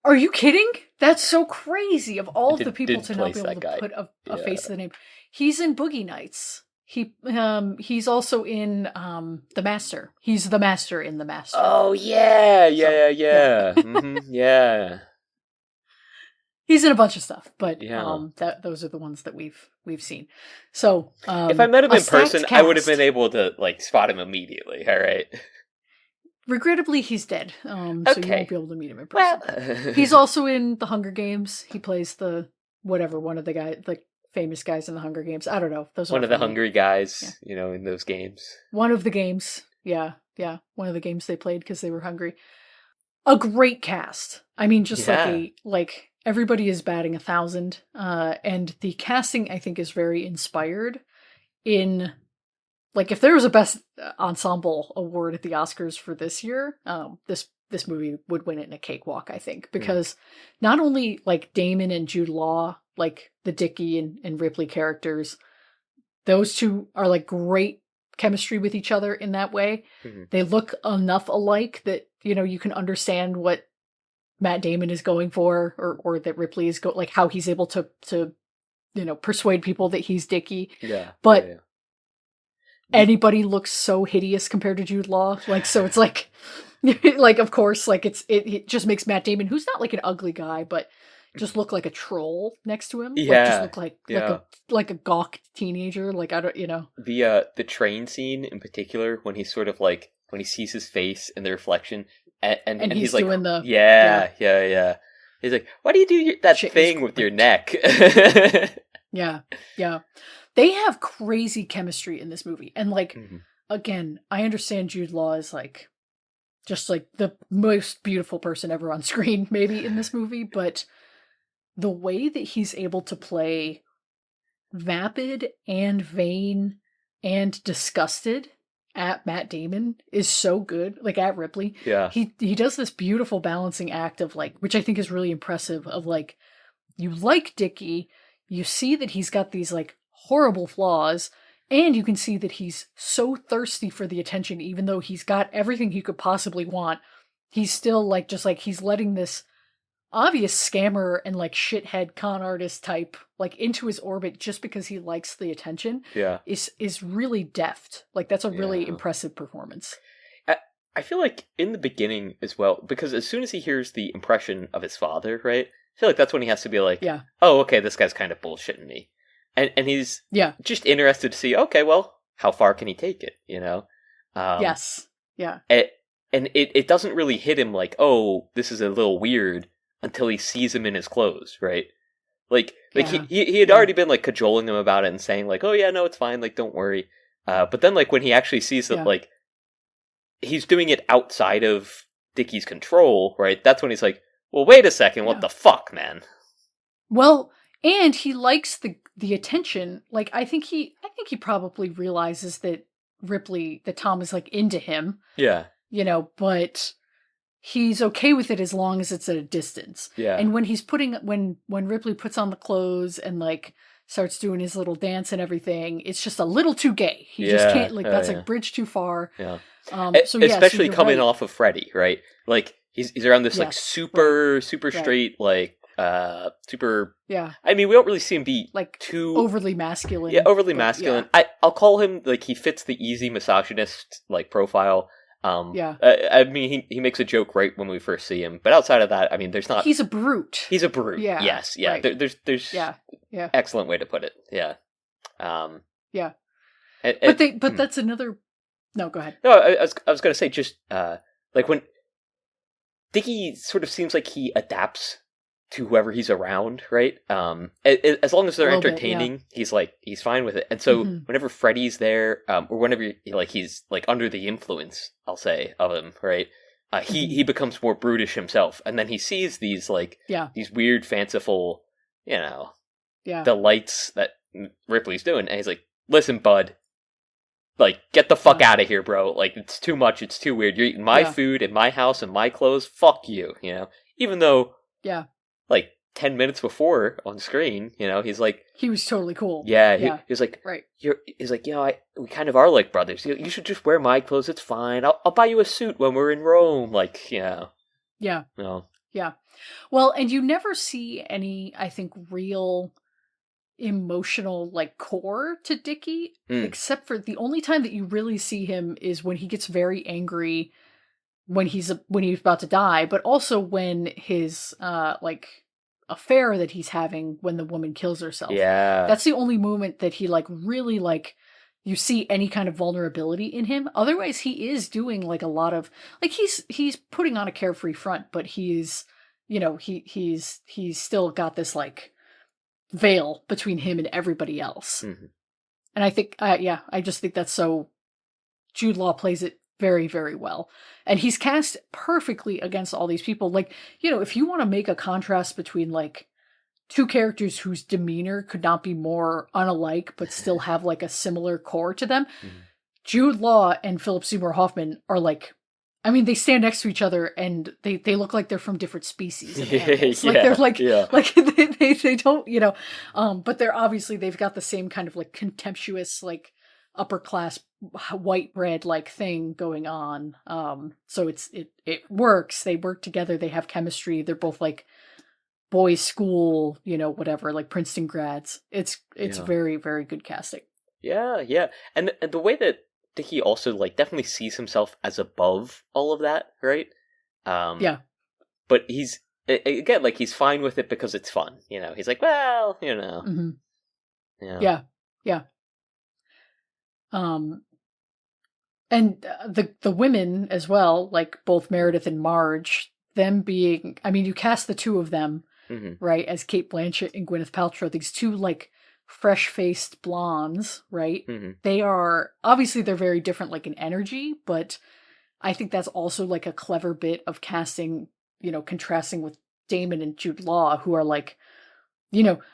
Are you kidding? That's so crazy. Of all of the people to not be able to put a face to the name, he's in Boogie Nights. He's also in The Master. He's the Master in The Master. Oh yeah. Yeah. He's in a bunch of stuff, but those are the ones that we've seen. So if I met him in person, I would have been able to like spot him immediately. All right. Regrettably, he's dead, so you won't be able to meet him in person. Well. He's also in The Hunger Games. He plays one of the guys, like famous guys in The Hunger Games. I don't know. Those one of the hungry guys, in those games. One of the games, yeah. One of the games they played because they were hungry. A great cast. I mean, just like everybody is batting 1,000, and the casting I think is very inspired in. Like, if there was a Best Ensemble award at the Oscars for this year, this movie would win it in a cakewalk, I think. Because not only, like, Damon and Jude Law, like, the Dickie and Ripley characters, those two are, like, great chemistry with each other in that way. Mm-hmm. They look enough alike that, you can understand what Matt Damon is going for, or that Ripley is like, how he's able to persuade people that he's Dickie. Yeah. But... Yeah. Anybody looks so hideous compared to Jude Law, like, so it's like, like, of course, like it just makes Matt Damon, who's not like an ugly guy, but just look like a troll next to him. Yeah, like, just look like a gawk teenager. Like, I don't, the train scene in particular, when he's sort of like when he sees his face in the reflection, and he's like, doing the yeah. He's like, why do you do that thing with your neck? Yeah. They have crazy chemistry in this movie. And like, again, I understand Jude Law is like, just like the most beautiful person ever on screen, maybe in this movie, but the way that he's able to play vapid and vain and disgusted at Matt Damon is so good, like at Ripley. Yeah. He does this beautiful balancing act of like, which I think is really impressive, of like, you like Dickie, you see that he's got these like horrible flaws, and you can see that he's so thirsty for the attention, even though he's got everything he could possibly want. He's still like, just like, he's letting this obvious scammer and like shithead con artist type like into his orbit just because he likes the attention. Yeah. Is really deft. Like, that's a really Yeah. impressive performance. I feel like in the beginning as well, because as soon as he hears the impression of his father, right? I feel like that's when he has to be like, Yeah. oh, okay, this guy's kind of bullshitting me. And he's Yeah. just interested to see, okay, well, how far can he take it, you know? Yes. Yeah. And it doesn't really hit him like, oh, this is a little weird, until he sees him in his clothes, right? Like Yeah. he had already been like cajoling him about it and saying like, oh yeah, no, it's fine, like don't worry. But then like when he actually sees that like he's doing it outside of Dickie's control, right? That's when he's like, well, wait a second, what the fuck, man? Well, and he likes the attention. Like, I think he probably realizes that Tom is like into him. Yeah. You know, but he's okay with it as long as it's at a distance. Yeah. And when he's when Ripley puts on the clothes and like starts doing his little dance and everything, it's just a little too gay. He just can't, like, that's a bridge too far. Yeah. So especially so coming right. off of Freddy, right? Like he's around this like super straight, like super. Yeah. I mean, we don't really see him be like too overly masculine. Yeah, overly masculine. Yeah. I'll call him like he fits the easy misogynist like profile. I mean, he makes a joke right when we first see him, but outside of that, I mean, there's not. He's a brute. He's a brute. Yeah. Yes. Yeah. Right. There's. Yeah. Excellent way to put it. Yeah. Yeah. But but that's another. No, go ahead. No, I was gonna say just like when Dickie sort of seems like he adapts to whoever he's around, right? As long as they're entertaining, he's fine with it. And so whenever Freddy's there, or whenever he's like under the influence, I'll say, of him, right? He becomes more brutish himself, and then he sees these these weird, fanciful, delights that Ripley's doing, and he's like, "Listen, bud, like, get the fuck out of here, bro. Like, it's too much. It's too weird. You're eating my food in my house and my clothes. Fuck you, Even though, like 10 minutes before on screen, he's like, he was totally cool. Yeah, he's like, right. He's like, we kind of are like brothers. You should just wear my clothes. It's fine. I'll buy you a suit when we're in Rome. Like, Yeah. No. Yeah. Well, and you never see any, I think, real emotional like core to Dickie, except for the only time that you really see him is when he gets very angry when he's about to die, but also when his like affair that he's having when the woman kills herself. Yeah. That's the only moment that he like really like you see any kind of vulnerability in him. Otherwise he is doing like a lot of like he's putting on a carefree front, but he's he's still got this like veil between him and everybody else. And I think I just think that's so Jude Law plays it very, very well. And he's cast perfectly against all these people. Like, if you want to make a contrast between like two characters whose demeanor could not be more unalike but still have like a similar core to them, Jude Law and Philip Seymour Hoffman are like, I mean, they stand next to each other and they look like they're from different species of animals. Like they're like they don't, but they're obviously they've got the same kind of like contemptuous, like upper class white bread like thing going on. So it works. They work together, they have chemistry, they're both like boys' school, whatever, like Princeton grads. It's very, very good casting. Yeah. And the way that Dickie also like definitely sees himself as above all of that, right? But he's again like he's fine with it because it's fun, He's like, well, Yeah. And the women as well, like both Meredith and Marge, them being, I mean, you cast the two of them, right, as Cate Blanchett and Gwyneth Paltrow. These two like fresh-faced blondes, right? They are obviously they're very different like in energy, but I think that's also like a clever bit of casting, contrasting with Damon and Jude Law, who are like,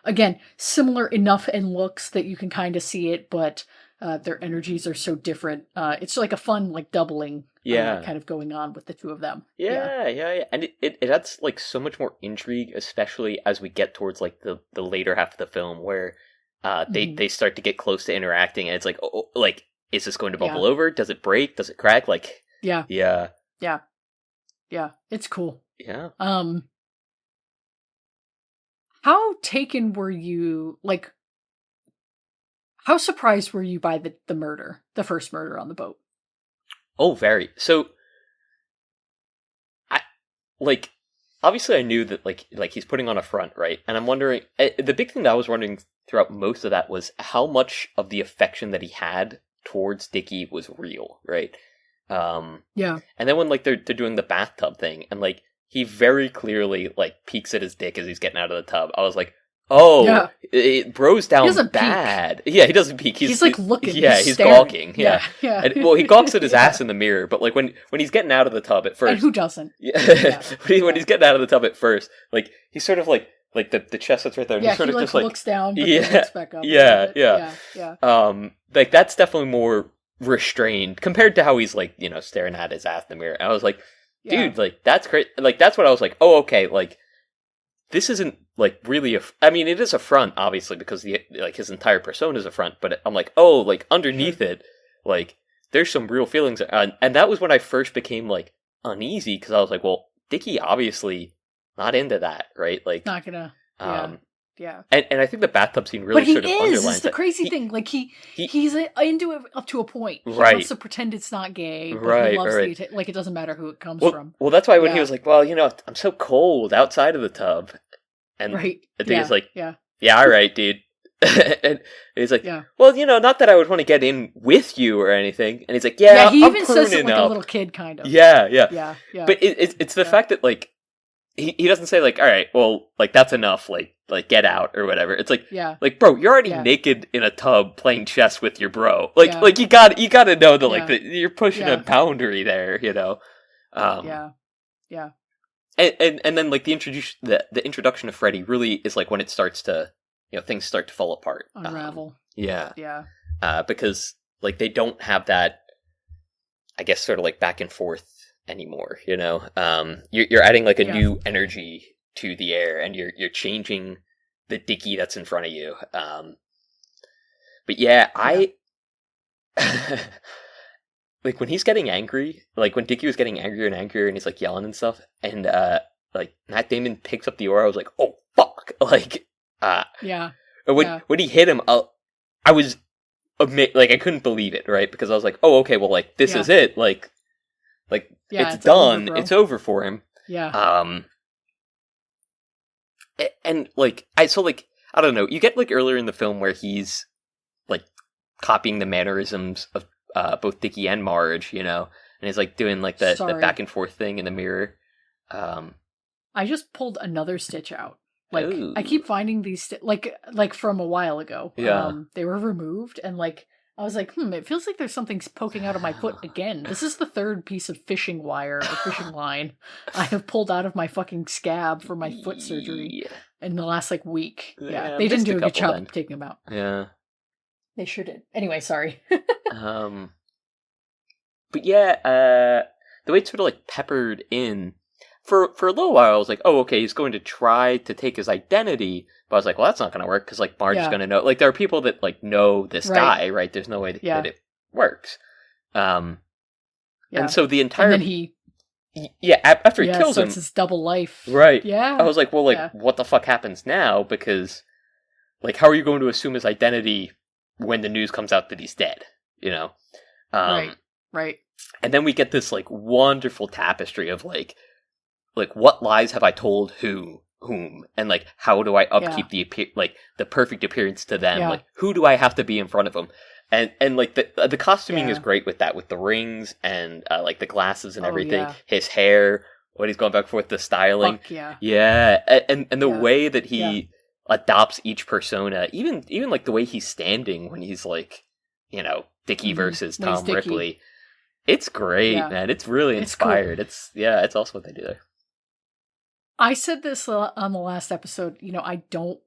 again, similar enough in looks that you can kind of see it, but their energies are so different. It's like a fun like doubling kind of going on with the two of them. Yeah. And it adds like so much more intrigue, especially as we get towards like the later half of the film where they start to get close to interacting, and it's like, like, is this going to bubble over? Does it break? Does it crack? Like, yeah. It's cool. Yeah. How taken were you? Like, how surprised were you by the murder, the first murder on the boat? Oh, very. So, like, obviously I knew that like he's putting on a front, right? And I'm wondering, the big thing that I was wondering throughout most of that was how much of the affection that he had towards Dickie was real, right? Yeah. And then when like they're doing the bathtub thing, and like he very clearly like peeks at his dick as he's getting out of the tub, I was like, oh, it bro's down bad. Peek. Yeah, he doesn't peek. He's like looking. Yeah, he's gawking. Yeah. And, well, he gawks at his ass in the mirror, but like when he's getting out of the tub at first, and who doesn't? When he's getting out of the tub at first, like he's sort of like the chest that's right there. And he sort of just like looks down, but then looks back up. Yeah. Like that's definitely more restrained compared to how he's like, you know, staring at his ass in the mirror. And I was like, dude, like that's great. Like that's what I was like. Oh, okay. Like this isn't like really I mean, it is a front, obviously, because like his entire persona is a front. But I'm like, oh, like underneath it, like there's some real feelings, and that was when I first became like uneasy because I was like, well, Dickie obviously not into that, right? Like not gonna. Yeah. And I think the bathtub scene really sort of underlines That's the crazy thing. Like he's into it up to a point. He right. wants to pretend it's not gay, but right, he loves right. like it doesn't matter who it comes from. Well, that's why when he was like, well, you know, I'm so cold outside of the tub. And I think he's like, yeah, all right, dude. And he's like, well, you know, not that I would want to get in with you or anything. And he's like, yeah, he I'm even says it like up. a little kid, kind of. Yeah. But it's the fact that like he doesn't say like, all right, well, like that's enough, like get out or whatever. It's like, like bro, you're already naked in a tub playing chess with your bro. Like you got to know that like that you're pushing a boundary there, you know. And then like the introduction of Freddy really is like when it starts to, you know, things start to fall apart, unravel. Because like they don't have that, I guess, sort of like back and forth anymore, you know. You're adding like a new energy to the air, and you're changing the Dickie that's in front of you. But I like when he's getting angry, like when Dickie was getting angrier and angrier, and he's like yelling and stuff, and like Matt Damon picks up the oar, I was like, oh fuck, like when he hit him, I was like I couldn't believe it, right? Because I was like, oh okay, well like this is it, like it's done, it's over for him. And like I don't know, you get like earlier in the film where he's like copying the mannerisms of both Dickie and Marge, you know, and he's like doing like the back and forth thing in the mirror. I just pulled another stitch out. Like I keep finding these like from a while ago. They were removed, and like I was like, it feels like there's something poking out of my foot again. This is the third piece of fishing wire or fishing line I have pulled out of my fucking scab for my foot surgery in the last like week. They didn't do a good job of taking them out. They sure did. Anyway, sorry. But the way it's sort of like peppered in for a little while, I was like, oh, okay, he's going to try to take his identity. But I was like, well, that's not going to work because like Marge is going to know. Like there are people that like know this guy, right? There's no way that it works. And so the entire and then he after he kills him, it's his double life, right? I was like, well, like what the fuck happens now? Because like how are you going to assume his identity when the news comes out that he's dead, you know? Right. And then we get this like wonderful tapestry of like what lies have I told whom, and like how do I upkeep the perfect appearance to them? Like who do I have to be in front of them? And like the costuming is great with that, with the rings and like the glasses and everything, his hair, when he's going back and forth, the styling, and the way that he adopts each persona, even like the way he's standing when he's like, you know, Dickie versus Tom Ripley. It's great, man. It's really inspired. It's cool. It's awesome what they do there. I said this on the last episode. You know, I don't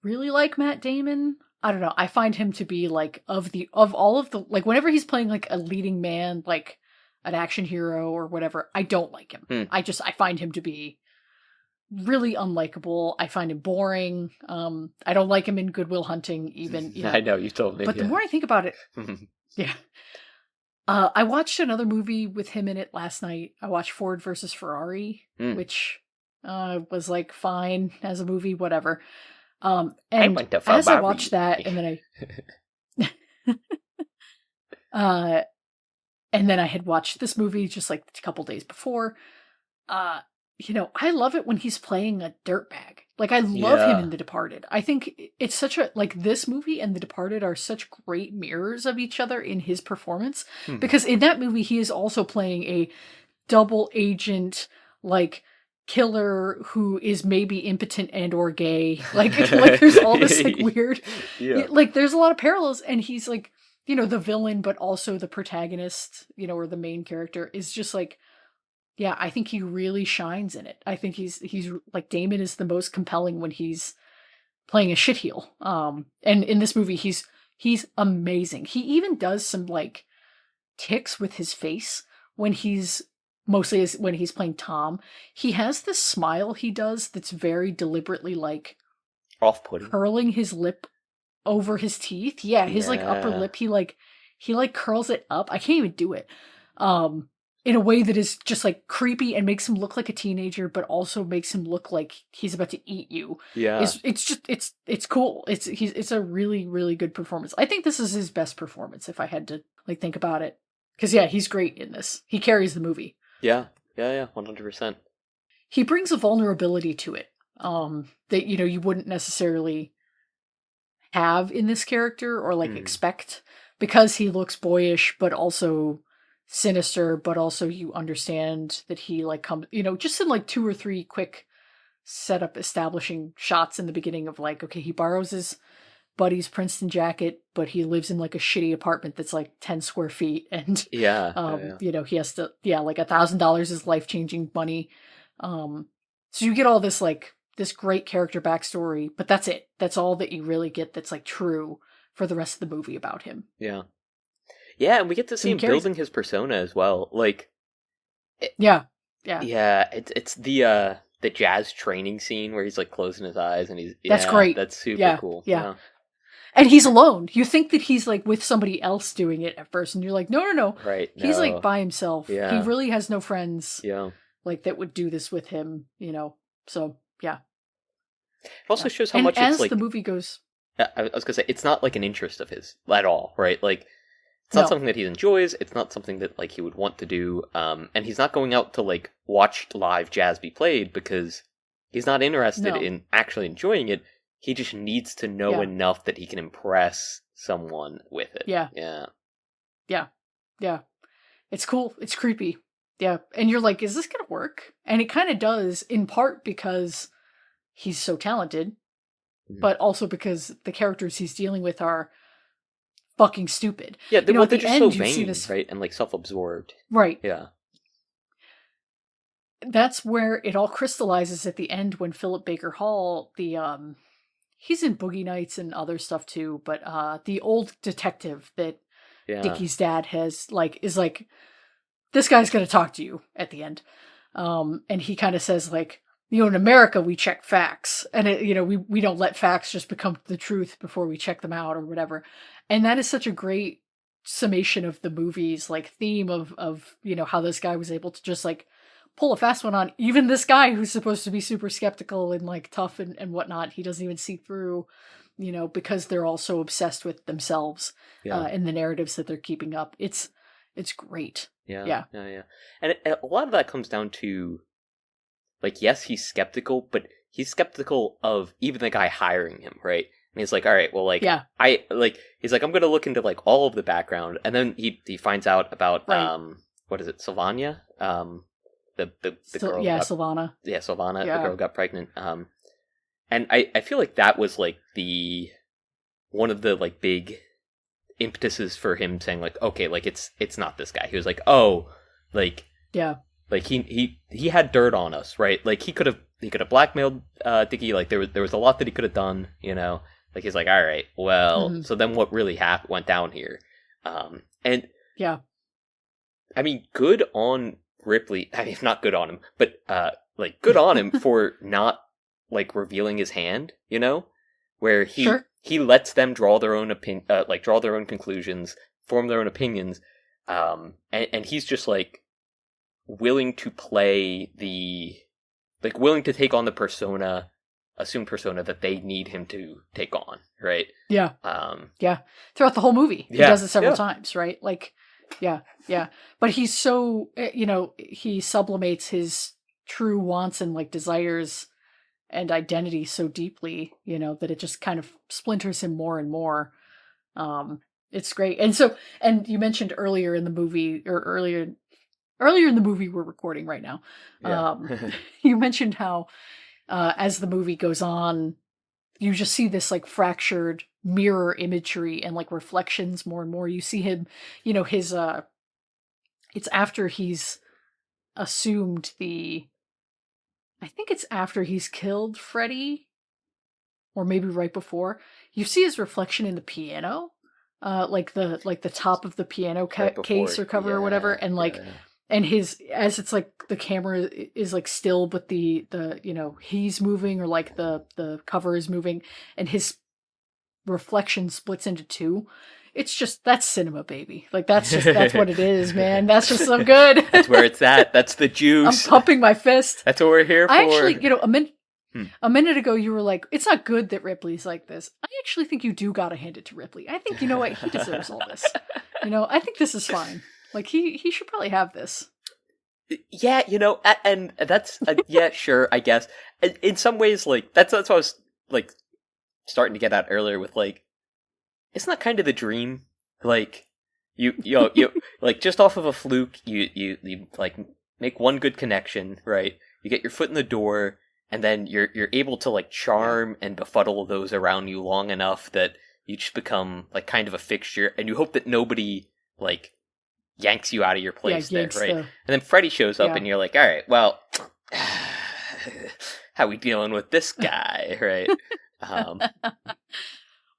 really like Matt Damon. I don't know. I find him to be like of all of the like whenever he's playing like a leading man, like an action hero or whatever, I don't like him. I find him to be really unlikable. I find him boring. I don't like him in Good Will Hunting even. I know, you told me. But the more I think about it, yeah. I watched another movie with him in it last night. I watched Ford versus Ferrari, which was like fine as a movie, whatever. And as I watched that, and then I had watched this movie just like a couple days before. I love it when he's playing a dirtbag. Like, I love him in The Departed. I think it's such a, like, this movie and The Departed are such great mirrors of each other in his performance. Because in that movie, he is also playing a double agent, like, killer who is maybe impotent and or gay. Like there's all this, like, weird, like, there's a lot of parallels. And he's, like, the villain, but also the protagonist, or the main character is just, like, yeah, I think he really shines in it. I think he's like Damon is the most compelling when he's playing a shitheel. And in this movie, he's amazing. He even does some like tics with his face when he's when he's playing Tom. He has this smile he does that's very deliberately like off-putting, curling his lip over his teeth. Yeah, his like upper lip. He curls it up. I can't even do it. In a way that is just like creepy and makes him look like a teenager, but also makes him look like he's about to eat you. Yeah. It's cool. It's a really, really good performance. I think this is his best performance if I had to like think about it. Cause yeah, he's great in this. He carries the movie. Yeah. 100%. He brings a vulnerability to it. That, you wouldn't necessarily have in this character or like expect because he looks boyish, but also sinister, but also you understand that he like comes, just in like 2 or 3 quick setup establishing shots in the beginning of like, okay, he borrows his buddy's Princeton jacket, but he lives in like a shitty apartment that's like 10 square feet and he has to, like $1,000 is life-changing money. So you get all this like this great character backstory, but that's it. That's all that you really get that's like true for the rest of the movie about him. Yeah. Yeah, and we get to see him building his persona as well. Like, yeah, it's the jazz training scene where he's like closing his eyes and that's great. That's super cool. Yeah, and he's alone. You think that he's like with somebody else doing it at first, and you're like, no, right? He's like by himself. Yeah. He really has no friends. Yeah, like that would do this with him. So yeah. It also shows how much as it's like the movie goes. I was gonna say it's not like an interest of his at all, right? Like. It's not something that he enjoys. It's not something that like he would want to do. And he's not going out to like watch live jazz be played because he's not interested in actually enjoying it. He just needs to know enough that he can impress someone with it. Yeah. It's cool. It's creepy. Yeah. And you're like, is this going to work? And it kind of does, in part because he's so talented, but also because the characters he's dealing with are fucking stupid. Yeah, they're just so vain, right? And like self-absorbed. Right. Yeah. That's where it all crystallizes at the end when Philip Baker Hall, he's in Boogie Nights and other stuff too, but the old detective that Dickie's dad has is like, this guy's gonna talk to you at the end. And he kind of says like, in America we check facts, and we don't let facts just become the truth before we check them out or whatever. And that is such a great summation of the movie's like theme of how this guy was able to just like pull a fast one on even this guy who's supposed to be super skeptical and like tough and whatnot. He doesn't even see through, because they're all so obsessed with themselves and the narratives that they're keeping up. It's great. Yeah. And a lot of that comes down to like, yes, he's skeptical, but he's skeptical of even the guy hiring him, right? And he's like, all right, well, like, he's like, I'm going to look into like all of the background. And then he finds out about, what is it? Sylvania? The girl. Yeah, Sylvana. Yeah, Sylvana. Yeah. The girl got pregnant. And I feel like that was like one of the like big impetuses for him saying like, okay, like it's not this guy. He was like, oh, like, yeah. Like he had dirt on us, right? Like he could have blackmailed Dickie. Like there was a lot that he could have done, Like, he's like, all right, well, Mhm. so then what really went down here? And Yeah. I mean, good on Ripley. I mean, not good on him, but like, good on him for not like revealing his hand. You know, where Sure. he lets them draw their own draw their own conclusions, form their own opinions, and he's just like willing to play willing to take on the assumed persona that they need him to take on, right? Yeah. Um, Yeah. Throughout the whole movie. He Yeah, does it several yeah. times, right? Like, yeah. Yeah. But he's so, he sublimates his true wants and like desires and identity so deeply, that it just kind of splinters him more and more. It's great. And you mentioned earlier in the movie, or earlier in the movie we're recording right now, Yeah. you mentioned how as the movie goes on, you just see this like fractured mirror imagery and like reflections more and more. You see him, his it's after he's assumed I think it's after he's killed Freddy, or maybe right before. You see his reflection in the piano, like the top of the piano Right before, case or cover or whatever, and like, yeah. and his, as it's like the camera is like still, but the he's moving, or like the cover is moving, and his reflection splits into two. It's just, that's cinema, baby. Like, that's what it is, man. That's just so good. That's where it's at. That's the I'm juice. pumping my fist. That's what we're here for. I actually, a minute ago you were like, it's not good that Ripley's like this. I actually think you do gotta hand it to Ripley. I think, you know what, he deserves all this. I think this is fine. Like, he should probably have this. Yeah, and that's yeah, sure, I guess. In some ways, like that's what I was like starting to get at earlier with like, isn't that kind of the dream? Like, you like, just off of a fluke, you like make one good connection, right? You get your foot in the door, and then you're able to like charm and befuddle those around you long enough that you just become like kind of a fixture, and you hope that nobody like yanks you out of your place there, right? And then Freddy shows up, and you're like, all right, well, how we dealing with this guy, right?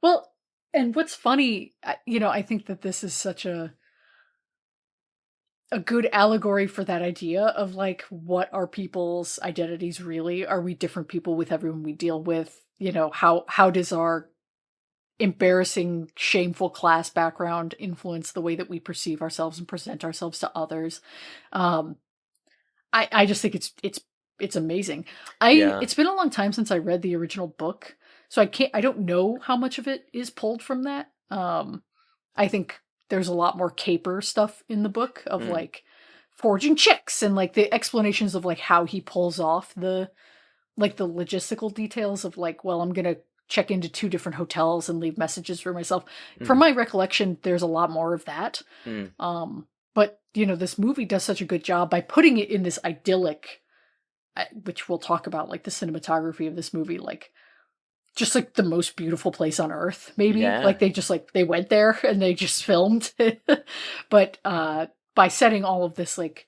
Well, and what's funny, I think that this is such a good allegory for that idea of like, what are people's identities really? Are we different people with everyone we deal with? How does our embarrassing, shameful class background influence the way that we perceive ourselves and present ourselves to others? I just think it's amazing. It's been a long time since I read the original book, so I don't know how much of it is pulled from that. I think there's a lot more caper stuff in the book of like forging checks and like the explanations of like how he pulls off the logistical details of like, well, I'm gonna check into 2 different hotels and leave messages for myself. From my recollection, there's a lot more of that. But this movie does such a good job by putting it in this idyllic, which we'll talk about, like the cinematography of this movie, like just like the most beautiful place on earth, maybe. Yeah. Like they just like, they went there and they just filmed. But by setting all of this like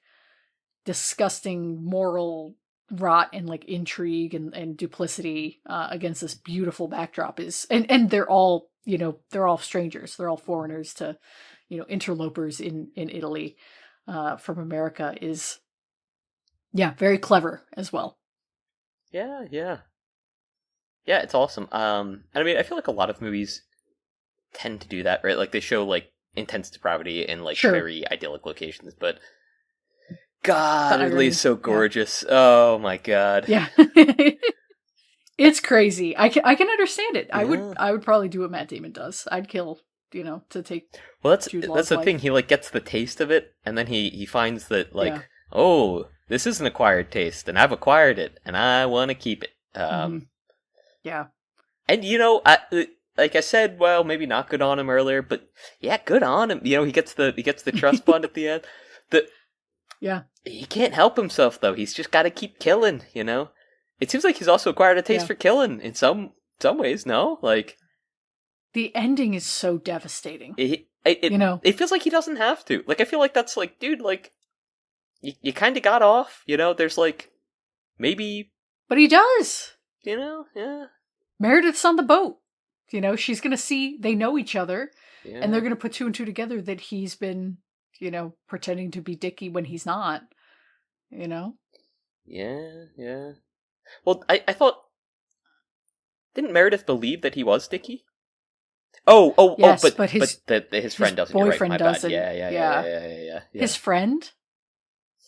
disgusting moral rot and like intrigue and duplicity against this beautiful backdrop is, and they're all strangers, they're all foreigners to interlopers in Italy from America, is very clever as well. Yeah, it's awesome. And I mean, I feel like a lot of movies tend to do that, right? Like, they show like intense depravity in like very idyllic locations, but God, Italy is so gorgeous. Yeah. Oh my God. Yeah. It's crazy. I can understand it. Yeah. I would probably do what Matt Damon does. I'd kill, to take. Well, that's the thing. He like gets the taste of it, and then he finds that like, oh, this is an acquired taste, and I've acquired it, and I want to keep it. Yeah. And like I said, well, maybe not good on him earlier, but yeah, good on him. He gets the trust fund at the end. He can't help himself though. He's just got to keep killing. It seems like he's also acquired a taste for killing in some ways. No, like the ending is so devastating. It feels like he doesn't have to. Like, I feel like that's like, dude, like you kind of got off. There's like maybe, but he does. Yeah. Meredith's on the boat. You know, she's going to see they know each other, Yeah. and they're going to put two and two together that he's been, you know, pretending to be Dickie when he's not, you know? Yeah, yeah. Well, I thought... Didn't Meredith believe that he was Dickie? Yes, but but his friend doesn't. You're right. boyfriend My bad. doesn't. Yeah. His friend?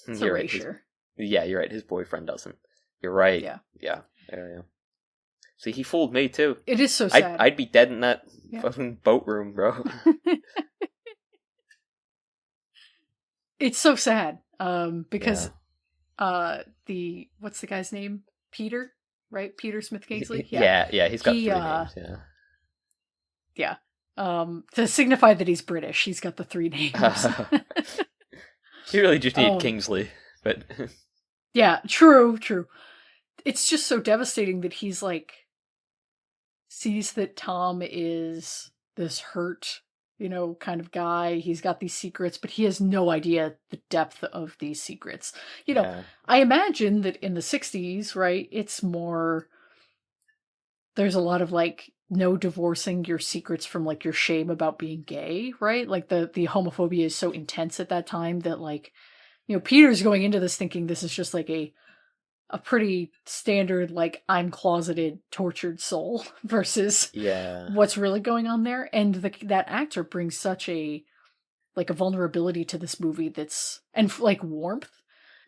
It's You're right. erasure. You're right. His boyfriend doesn't. You're right. Yeah. See, he fooled me too. It is so sad. I'd be dead in that fucking boat room, bro. It's so sad. Because what's the guy's name? Peter, right? Peter Smith Kingsley. Yeah. He's got three names. Yeah. To signify that he's British, he's got the three names. He really just needed Kingsley, but yeah, true. It's just so devastating that he's like sees that Tom is this hurt, you know, kind of guy. He's got these secrets, but he has no idea the depth of these secrets. You know, I imagine that in the 60s, right, it's more, there's a lot of like no divorcing your secrets from like your shame about being gay, right? Like the homophobia is so intense at that time that like, you know, Peter's going into this thinking this is just like a pretty standard, like, I'm closeted, tortured soul versus what's really going on there. And that actor brings such a vulnerability to this movie that's, and like warmth,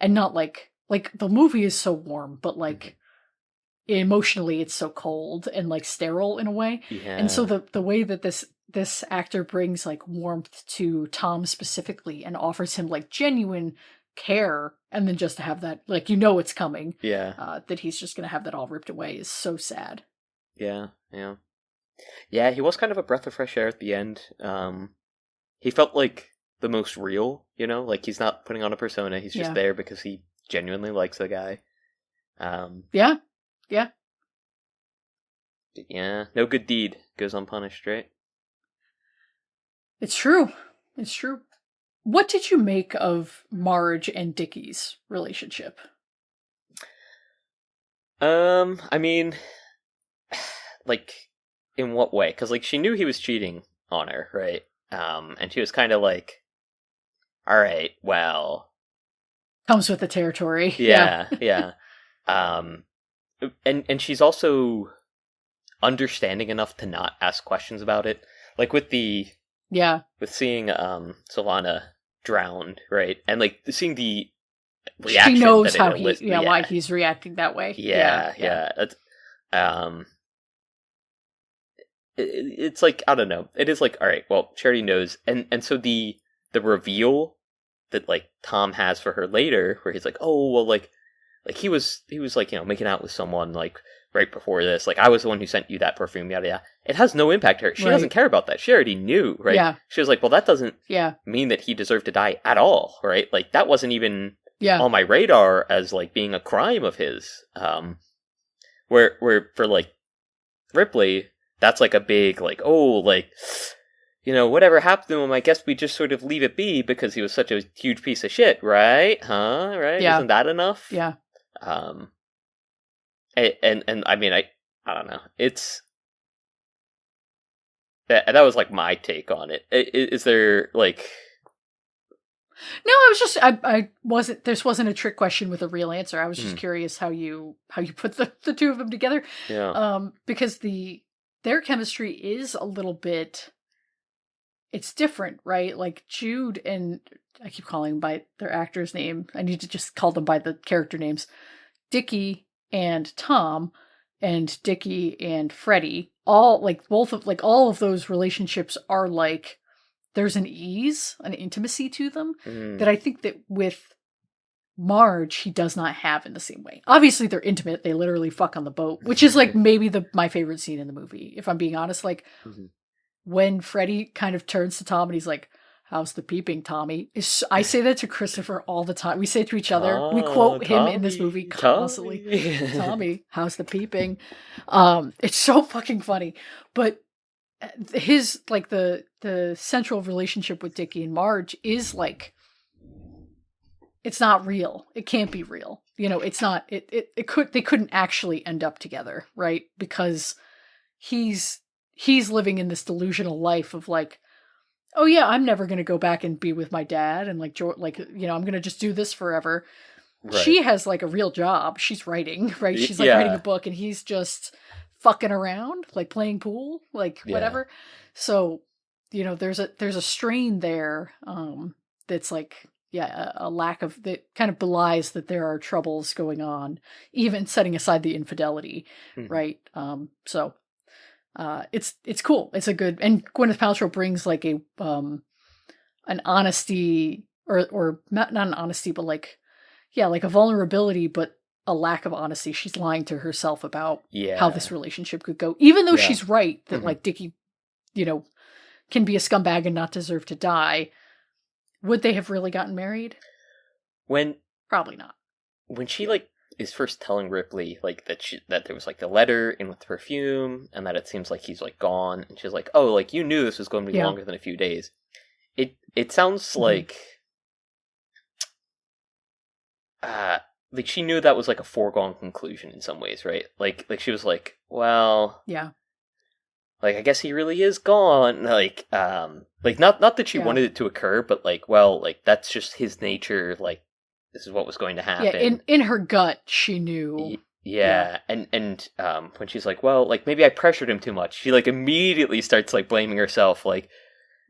and not like the movie is so warm, but like emotionally it's so cold and like sterile in a way. And so the way that this actor brings like warmth to Tom specifically and offers him like genuine care, and then just to have that, like, you know, it's coming, that he's just gonna have that all ripped away is so sad. Yeah, he was kind of a breath of fresh air at the end. He felt like the most real, you know, like he's not putting on a persona, he's just there because he genuinely likes the guy. Yeah, no good deed goes unpunished, right? It's true. What did you make of Marge and Dickie's relationship? I mean, like, in what way? Because, like, she knew he was cheating on her, right? And she was kind of like, alright, well... Comes with the territory. Yeah. And she's also understanding enough to not ask questions about it. Like, with the... with seeing Solana drowned, right? And like seeing the reaction, she knows how why he's reacting that way. It's, it's like, I don't know. It is like, all right, well, Charity knows, and so the reveal that like Tom has for her later, where he's like, oh well, like he was like, you know, making out with someone like right before this, like I was the one who sent you that perfume, yada yada. It has no impact to her. She doesn't care about that. She already knew, right? Yeah. She was like, well, that doesn't mean that he deserved to die at all, right? Like that wasn't even on my radar as like being a crime of his. Where for like Ripley, that's like a big like, oh, like, you know, whatever happened to him, I guess we just sort of leave it be because he was such a huge piece of shit, right? Huh? Right? Yeah. Isn't that enough? Yeah. And I mean, I don't know. It's that was like my take on it. Is there like? No, I was just I wasn't. This wasn't a trick question with a real answer. I was just curious how you put the two of them together. Yeah. Because their chemistry is a little bit. It's different, right? Like Jude and I keep calling them by their actor's name. I need to just call them by the character names. Dickie and Tom, and Dickie and Freddie, all like both of like all of those relationships are like there's an ease, an intimacy to them that I think that with Marge he does not have in the same way. Obviously they're intimate, they literally fuck on the boat, which is like maybe my favorite scene in the movie, if I'm being honest. Like when Freddie kind of turns to Tom and he's like, how's the peeping, Tommy? I say that to Christopher all the time. We say it to each other. We quote him in this movie constantly. Tommy, how's the peeping? It's so fucking funny. But his, like, the central relationship with Dickie and Marge is, like, it's not real. It can't be real. You know, it's not, they couldn't actually end up together, right? Because he's living in this delusional life of like, oh yeah, I'm never going to go back and be with my dad. And like, like, you know, I'm going to just do this forever. Right. She has like a real job. She's writing, right? She's like writing a Yeah. book, and he's just fucking around, like playing pool, like Yeah. whatever. So, you know, there's a strain there, that's like, yeah, a lack of, that kind of belies that there are troubles going on, even setting aside the infidelity, Mhm. right? So it's cool. It's a good, and Gwyneth Paltrow brings like a an honesty, or not an honesty, but like, yeah, like a vulnerability, but a lack of honesty. She's lying to herself about how this Yeah. relationship could go, even though Yeah. she's right that Mhm. like Dickie, you know, can be a scumbag and not deserve to die. Would they have really gotten married? When Probably not. when she like is first telling Ripley like that there was like the letter in with the perfume and that it seems like he's like gone, and she's like, "Oh, like you knew this was going to be Yeah. longer than a few days." It sounds like she knew that was like a foregone conclusion in some ways, right? Like she was well, Yeah. like I guess he really is gone. Like not that she Yeah. wanted it to occur, but like, well, like that's just his nature. Like this is what was going to Yeah. happen. In her gut, she knew. Yeah. Yeah, and when she's like, well, like maybe I pressured him too much, she like immediately starts like blaming herself, like,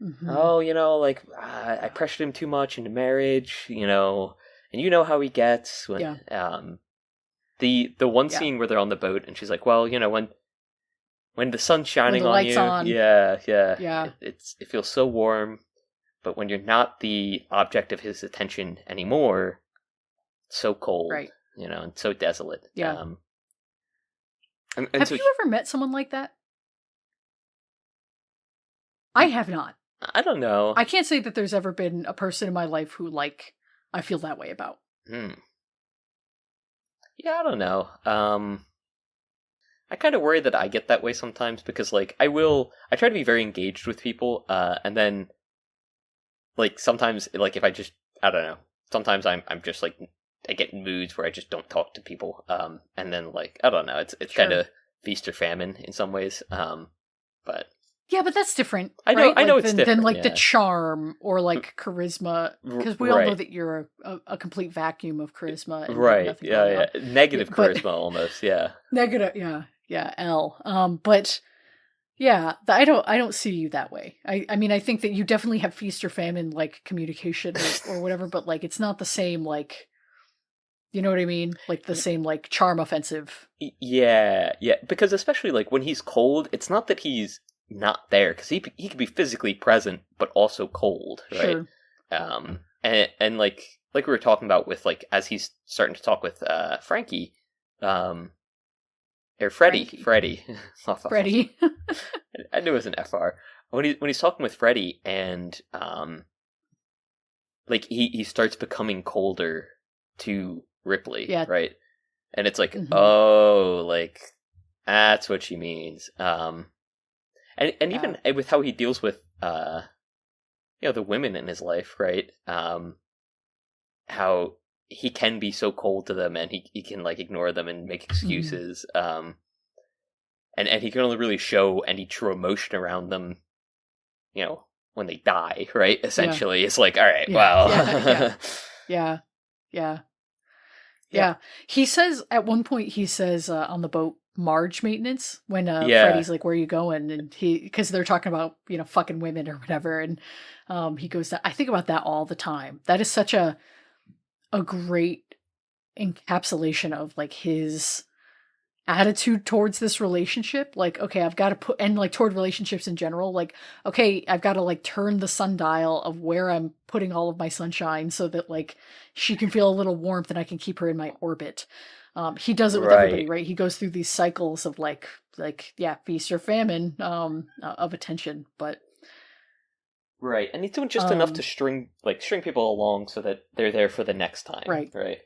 Mm-hmm. oh, like I pressured him too much into marriage, and you know how he gets when Yeah. the one Yeah. scene where they're on the boat and she's like, well, when the sun's When shining the on light's you, on. yeah, Yeah. it feels so warm, but when you're not the object of his attention anymore, it's so cold, Right. and so desolate. Yeah. And Have so you ever met someone like that? I have not. I don't know. I can't say that there's ever been a person in my life who, like, I feel that way about. Hmm. Yeah, I don't know. I kind of worry that I get that way sometimes because, like, I try to be very engaged with people, and then, like, sometimes, like, if I don't know, sometimes I'm just like, I get in moods where I just don't talk to people, and then, like, I don't know, it's kind Sure. of feast or famine in some ways, but Yeah, but that's different, I know, right? I know Like, it's than different, like the yeah, charm or like charisma, because we all know right, that you're a complete vacuum of charisma and you have right, nothing going yeah, on. yeah, negative But charisma almost, yeah, negative, yeah, L. But yeah, I don't see you that way. I mean, I think that you definitely have feast or famine like communication, or whatever, but like it's not the same, like, you know what I mean? Like the same like charm offensive. Yeah, yeah, because especially like when he's cold, it's not that he's not there because he could be physically present but also cold, right? Sure. And like we were talking about with like as he's starting to talk with Frankie, or Freddie, Frankie. Freddie, Freddie. I knew it was an FR when he's talking with Freddie and like he starts becoming colder to Ripley, Yeah. right? And it's like, Hmm. oh, like that's what she means. And Yeah. even with how he deals with the women in his life, right? How he can be so cold to them, and he can like ignore them and make Hmm. excuses. And he can only really show any true emotion around them, when they die, right? Yeah. Essentially, it's like, all right, Yeah. well, Yeah. Yeah. yeah, Yeah. He says at one point, he says on the boat, Marge maintenance, when yeah, Freddy's like, where are you going? And because they're talking about, fucking women or whatever. And he goes, I think about that all the time. That is such a great encapsulation of like his attitude towards this relationship. Like, okay, I've got to put, and like toward relationships in general, like, okay, I've got to like turn the sundial of where I'm putting all of my sunshine so that like she can feel a little warmth and I can keep her in my orbit. He does it with everybody, right, right? He goes through these cycles of like yeah, feast or famine, of attention. But right, and he's doing just enough to um string people along so that they're there for the next time, right. right?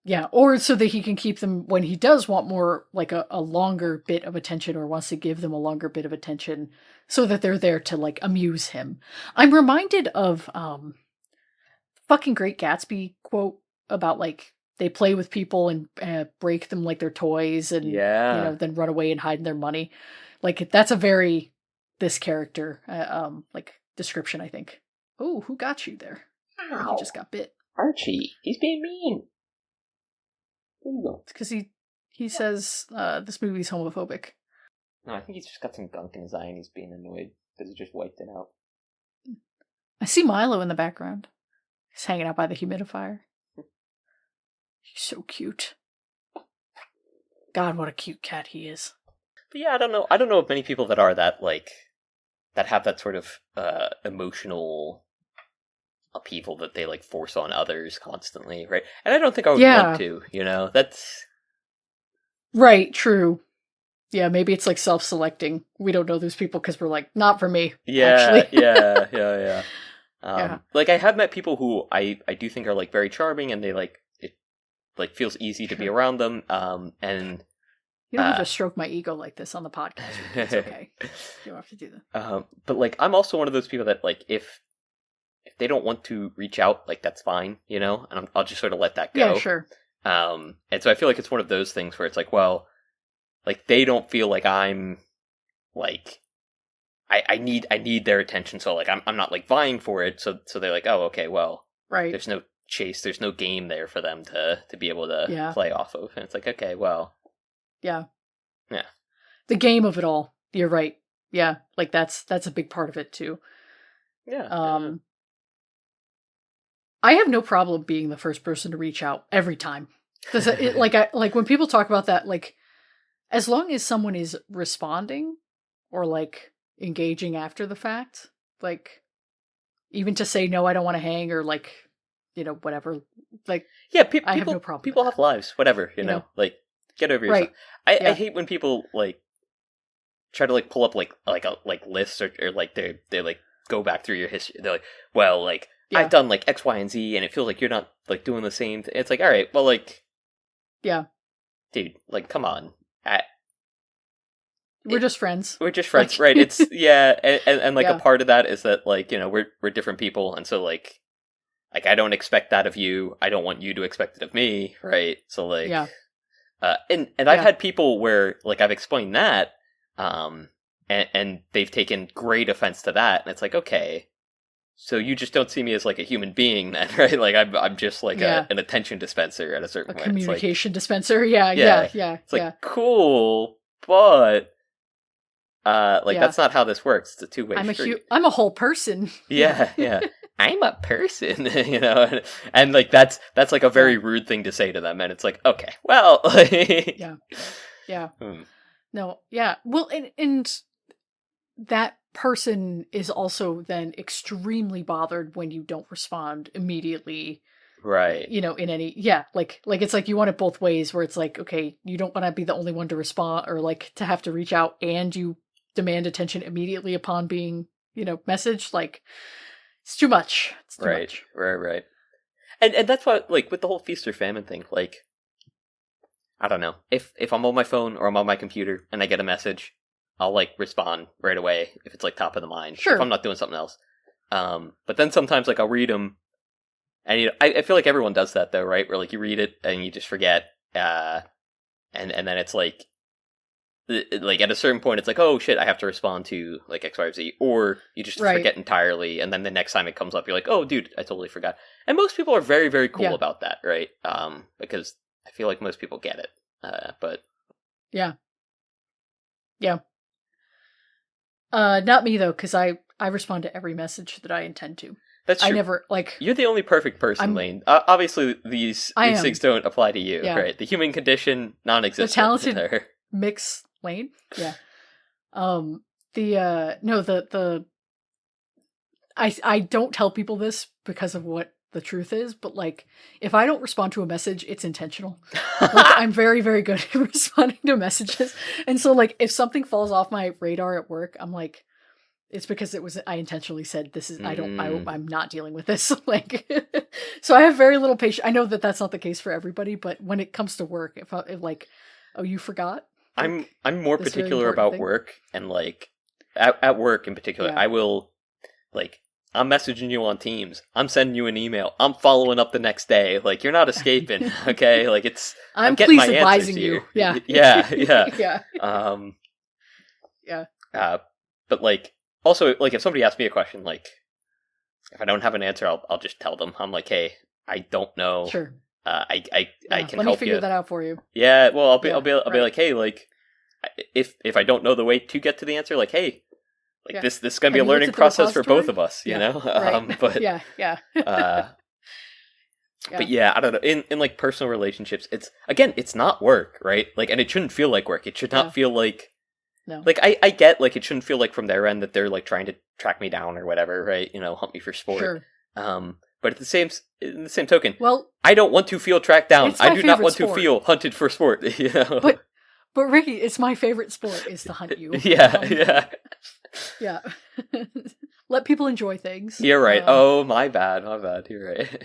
Yeah, or so that he can keep them when he does want more, like a longer bit of attention, or wants to give them a longer bit of attention, so that they're there to like amuse him. I'm reminded of fucking Great Gatsby quote about like they play with people and break them like they're toys, and then run away and hide their money. Like that's a very this character like description, I think. Oh, who got you there? Ow. He just got bit. Archie, he's being mean. There you go. It's because he says this movie's homophobic. No, I think he's just got some gunk in his eye and he's being annoyed because he just wiped it out. I see Milo in the background. He's hanging out by the humidifier. He's so cute. God, what a cute cat he is. But yeah, I don't know of many people that are that, like, that have that sort of emotional upheaval that they, like, force on others constantly, right? And I don't think I would want to, that's... Right, true. Yeah, maybe it's, like, self-selecting. We don't know those people because we're like, not for me, actually. Yeah. Like, I have met people who I do think are, like, very charming, and they, like, it, like, feels easy to be around them, and... You don't have to stroke my ego like this on the podcast. It's okay. You don't have to do that. But, like, I'm also one of those people that, like, if they don't want to reach out, like, that's fine, and I'll just sort of let that go. Yeah, sure. And so I feel like it's one of those things where it's like, well, like, they don't feel like I'm, like, I need their attention, so, like, I'm not, like, vying for it, so they're like, oh, okay, well, right. There's no chase, there's no game there for them to be able to play off of, and it's like, okay, well... Yeah. Yeah. The game of it all. You're right. Yeah. Like that's a big part of it too. Yeah. I have no problem being the first person to reach out every time. Does it like when people talk about that, like as long as someone is responding or like engaging after the fact, like even to say no, I don't want to hang, or like, whatever. Like I have no problem. People have lives, whatever, you know? Like get over yourself. Right. I hate when people like try to like pull up like lists or like they like go back through your history. They're like, well, like I've done like X, Y, and Z, and it feels like you're not like doing the same. It's like, all right, well, like, dude, like, come on, we're just friends. We're just friends, right? It's and like a part of that is that like we're different people, and so like I don't expect that of you. I don't want you to expect it of me, right? So like and I've had people where like I've explained that, and they've taken great offense to that, and it's like, okay, so you just don't see me as like a human being then, right? Like I'm just like an attention dispenser at a certain point. Communication dispenser, yeah. It's like cool, but that's not how this works. It's a two-way street. I'm a whole person. Yeah. I'm a person, and like that's like a very rude thing to say to them, and it's like, okay, well, yeah. No, yeah. Well, and that person is also then extremely bothered when you don't respond immediately, right? In any like it's like you want it both ways, where it's like, okay, you don't want to be the only one to respond or like to have to reach out, and you demand attention immediately upon being messaged. Like it's too much. It's too much. Right. And that's why, like, with the whole feast or famine thing, like, I don't know, if I'm on my phone or I'm on my computer and I get a message, I'll like respond right away if it's like top of the mind. Sure. If I'm not doing something else. But then sometimes like I'll read them, and I feel like everyone does that though, right? Where like you read it and you just forget, and then it's like at a certain point it's like, oh shit, I have to respond to like X, Y, or Z, or you just forget entirely, and then the next time it comes up you're like, oh dude, I totally forgot. And most people are very, very cool about that, right? Because I feel like most people get it, but not me though, because I respond to every message that I intend to. That's true. I never like. You're the only perfect person, Lane. Obviously, these things don't apply to you, right? The human condition, non-existent. The talented mix, Lane. Yeah. I don't tell people this because of what the truth is, but like if I don't respond to a message, it's intentional. Like, I'm very, very good at responding to messages, and so like if something falls off my radar at work, I'm like, it's because I intentionally said this is I'm not dealing with this. Like, so I have very little patience. I know that that's not the case for everybody, but when it comes to work, if like, oh, you forgot. Like, I'm more particular about work, and like at work in particular, I will like I'm messaging you on Teams. I'm sending you an email. I'm following up the next day. Like, you're not escaping, okay? Like, I'm getting please my advising answers you. here. Yeah. Yeah. Yeah. But like, also, like, if somebody asks me a question, like, if I don't have an answer, I'll just tell them. I'm like, hey, I don't know. Sure. I can let help me figure you. that out for you. Yeah. Well, I'll be right. like, hey, like, if I don't know the way to get to the answer, like, hey, like this is gonna be a learning process for both of us, you know. Right. But yeah. But yeah, I don't know. In like personal relationships, it's not work, right? Like, and it shouldn't feel like work. It should not feel like. No. Like, I get, like, it shouldn't feel like from their end that they're, like, trying to track me down or whatever, right? You know, hunt me for sport. Sure. But in the same token, well, I don't want to feel tracked down. I do not want sport. to feel hunted for sport, you know? But Ricky, it's my favorite sport is to hunt you. Yeah. Yeah. Let people enjoy things. You're right. Oh, my bad. You're right.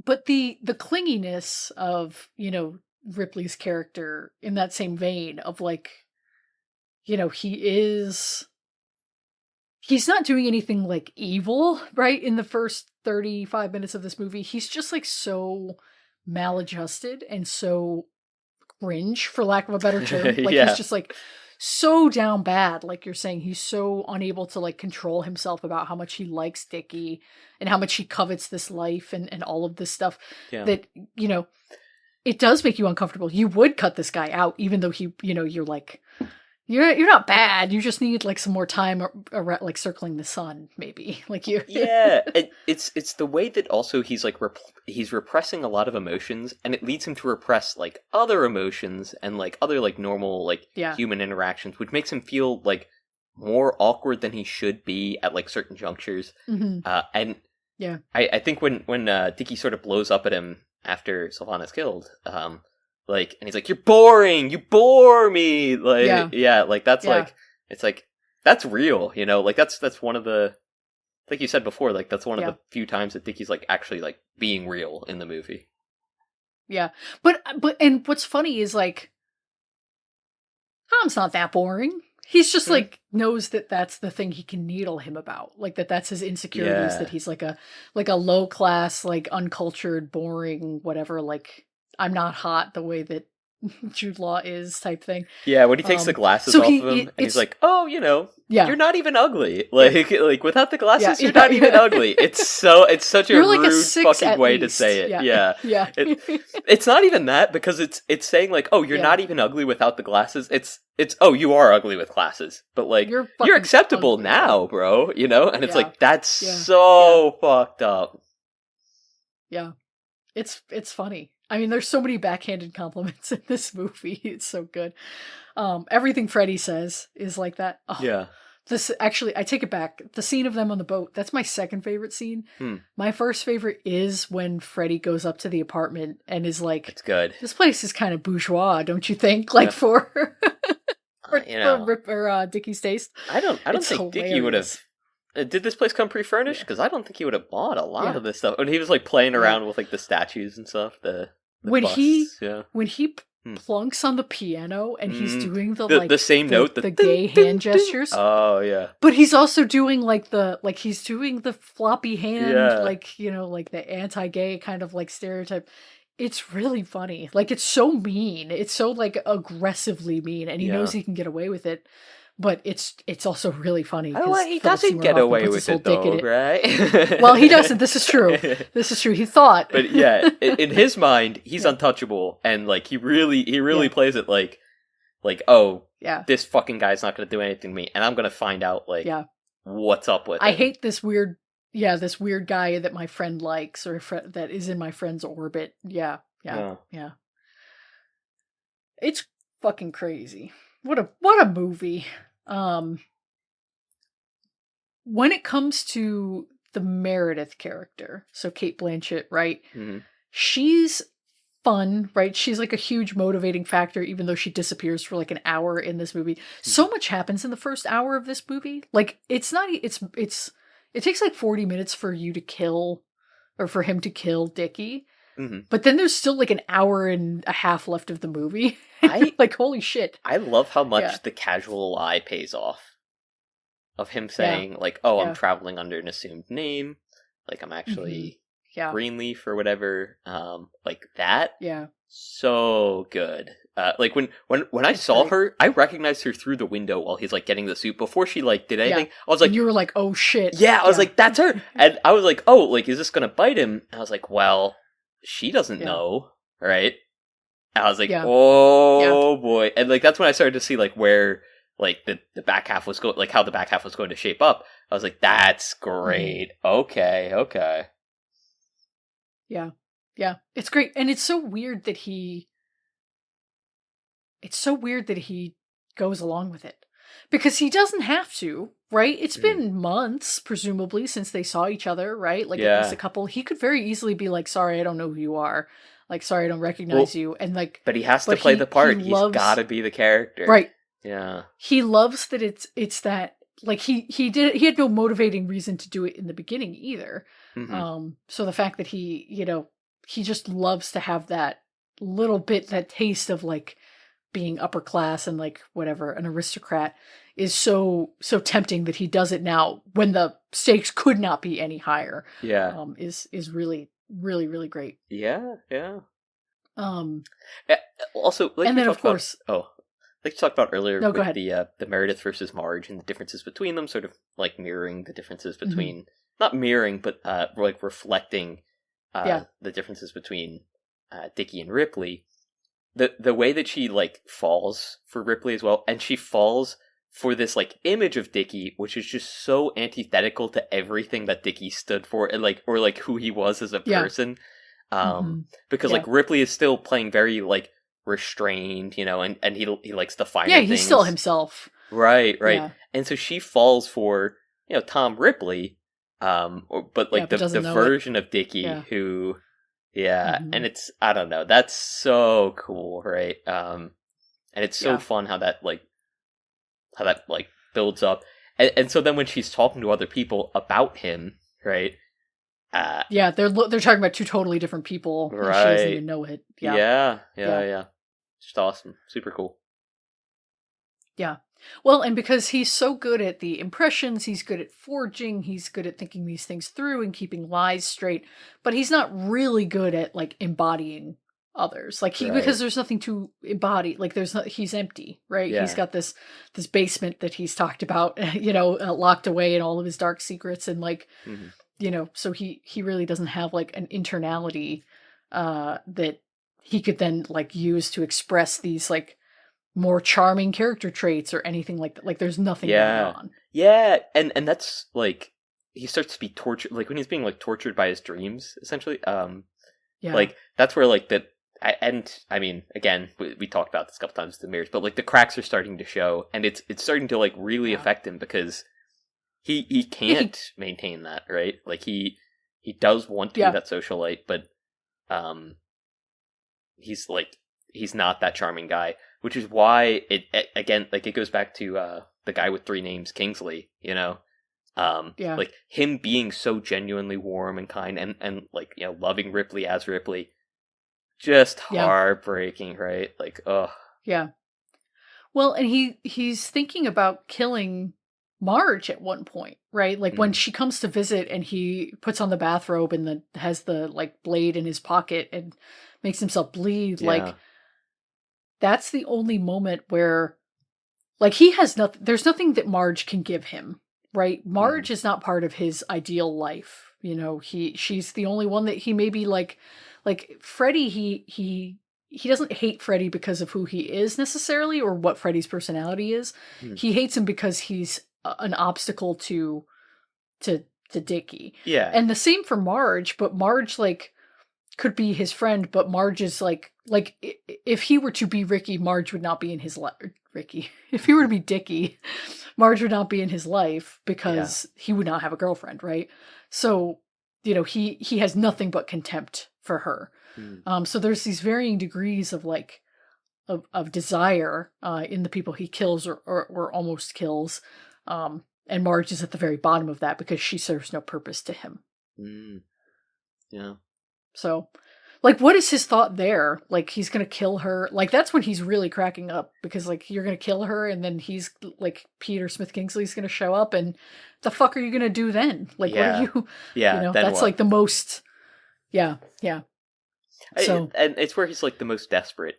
But the clinginess of, you know, Ripley's character in that same vein of, like, you know, he's not doing anything like evil, right? In the first 35 minutes of this movie, he's just like so maladjusted and so cringe, for lack of a better term. Like, he's just like so down bad. Like you're saying, he's so unable to like control himself about how much he likes Dickie and how much he covets this life and all of this stuff that, you know, it does make you uncomfortable. You would cut this guy out, even though he, you know, you're like, you're not bad. You just need like some more time around, like circling the sun, maybe. Like you. Yeah, it's the way that also he's like he's repressing a lot of emotions, and it leads him to repress like other emotions and like other like normal like human interactions, which makes him feel like more awkward than he should be at like certain junctures. Mm-hmm. And yeah, I think when Dickie sort of blows up at him after Sylvana's killed, like, and he's like, "You're boring. You bore me." Like, like that's like, it's like that's real, you know. Like that's one of the, like you said before, like that's one of the few times that Dickie's like actually like being real in the movie. Yeah, but and what's funny is like, Tom's not that boring. He's just like knows that that's the thing he can needle him about, like that's his insecurities. That he's like a low class, like uncultured, boring, whatever. Like, I'm not hot the way that Jude Law is, type thing. Yeah, when he takes the glasses off of him, and he's like, "Oh, you know, you're not even ugly. Like without the glasses, you're not even ugly." It's such a like rude fucking way to say it. Yeah. It's not even that, because it's saying like, "Oh, you're not even ugly without the glasses." It's "Oh, you are ugly with glasses, but like you're acceptable ugly now, bro." You know, and it's like that's so fucked up. Yeah, it's funny. I mean, there's so many backhanded compliments in this movie. It's so good. Everything Freddy says is like that. Oh, yeah. This actually, I take it back. The scene of them on the boat, that's my second favorite scene. My first favorite is when Freddy goes up to the apartment and is like, "It's good. This place is kind of bourgeois, don't you think?" Like for Dickie's taste. I don't think Dickie would have. Did this place come pre-furnished? Because I don't think he would have bought a lot of this stuff. And he was like playing around with like the statues and stuff. When busts, he plunks on the piano and he's doing the same note, the gay hand gestures. Oh yeah. But he's also doing he's doing the floppy hand, like, you know, like the anti-gay kind of like stereotype. It's really funny. Like, it's so mean. It's so like aggressively mean, and he knows he can get away with it. But it's also really funny. He doesn't get away with it though, right? Well, he doesn't. This is true. He thought. But yeah, in his mind, he's untouchable, and like he really plays it like, oh, this fucking guy's not going to do anything to me, and I'm going to find out like what's up with him. I hate this weird guy that my friend likes, or that is in my friend's orbit. Yeah. It's fucking crazy. What a movie. When it comes to the Meredith character, so Cate Blanchett, right? Mm-hmm. She's fun, right? She's like a huge motivating factor, even though she disappears for like an hour in this movie. Mm-hmm. So much happens in the first hour of this movie. Like, it takes like 40 minutes for you to kill, or for him to kill Dickie. Mm-hmm. But then there's still like an hour and a half left of the movie. Like, holy shit. I love how much the casual eye pays off. of him saying like, "Oh, I'm Yeah. traveling under an assumed name, like I'm Mm-hmm. actually Yeah. Greenleaf or whatever." Like that. Yeah. So good. Like when I saw her, I recognized her through the window while he's like getting the suit before she like did anything. I was like, and you were like, "Oh shit!" yeah, I was like, that's her, and I was like, oh, like is this gonna bite him? And I was like, well, she doesn't know, right? And I was like, oh boy, and like that's when I started to see like where like the back half was going, like how the back half was going to shape up. I was like, that's great. Okay. Yeah. Yeah. It's great. And it's so weird that he goes along with it. Because he doesn't have to, right? It's been months, presumably, since they saw each other, right? Like at least a couple. He could very easily be like, "Sorry, I don't know who you are. Like, sorry, I don't recognize you." And like, but he has to play the part. He's got to be the character, right? Yeah. He loves that it's that like he had no motivating reason to do it in the beginning either. So the fact that he just loves to have that little bit, that taste of like being upper class and like whatever, an aristocrat, is so tempting that he does it now when the stakes could not be any higher. Yeah. Is really, really, really great. Yeah. Also, like and we then of talked course, about, like you talked about earlier no, go with ahead. the Meredith versus Marge and the differences between them, sort of like mirroring the differences between, not mirroring, but like reflecting the differences between Dickie and Ripley. The way that she like falls for Ripley as well, and she falls for this like image of Dickie, which is just so antithetical to everything that Dickie stood for, and like or like who he was as a person. Because like Ripley is still playing very like restrained, and he likes the finer things. He's still himself. Right. Yeah. And so she falls for Tom Ripley, but like the version of Dickie who. Yeah, and it's, I don't know, that's so cool, right? And it's so fun how that builds up. And so then when she's talking to other people about him, right? They're talking about two totally different people, right? And she doesn't even know it. Yeah. Just awesome. Super cool. Yeah. Well, and because he's so good at the impressions, he's good at forging, he's good at thinking these things through and keeping lies straight, but he's not really good at like embodying others. Like because there's nothing to embody. Like he's empty, right? Yeah. He's got this basement that he's talked about, locked away in all of his dark secrets, and like, so he really doesn't have like an internality that he could then like use to express these like more charming character traits or anything like that. Like there's nothing going on. Yeah, and that's like he starts to be tortured, like when he's being like tortured by his dreams, essentially. Like that's where like that. And I mean, again, we talked about this a couple times with the mirrors, but like the cracks are starting to show, and it's starting to like really affect him because he can't maintain that, right? Like he does want to be that socialite, but he's not that charming guy. Which is why it again, like it goes back to the guy with three names, Kingsley. Like him being so genuinely warm and kind, and like loving Ripley as Ripley, just heartbreaking, right? Like, ugh. Yeah. Well, and he's thinking about killing Marge at one point, right? Like when she comes to visit, and he puts on the bathrobe and has the like blade in his pocket and makes himself bleed, like. That's the only moment where, like, he has nothing. There's nothing that Marge can give him, right? Marge is not part of his ideal life. She's the only one that he maybe like Freddy. He doesn't hate Freddy because of who he is necessarily or what Freddy's personality is. He hates him because he's an obstacle to Dickie. Yeah, and the same for Marge. But Marge like could be his friend, but Marge is like if he were to be Ricky, Marge would not be in his life. Ricky, if he were to be Dickie, Marge would not be in his life because he would not have a girlfriend, right? So he has nothing but contempt for her. So there's these varying degrees of like of desire in the people he kills or almost kills, and Marge is at the very bottom of that because she serves no purpose to him. Yeah. So like, what is his thought there? Like, he's gonna kill her. Like, that's when he's really cracking up, because, like, you're gonna kill her, and then he's, like, Peter Smith Kingsley's gonna show up, and the fuck are you gonna do then? Like, what are you, Yeah, then that's, what? like, the most, yeah. So, and it's where he's, like, the most desperate.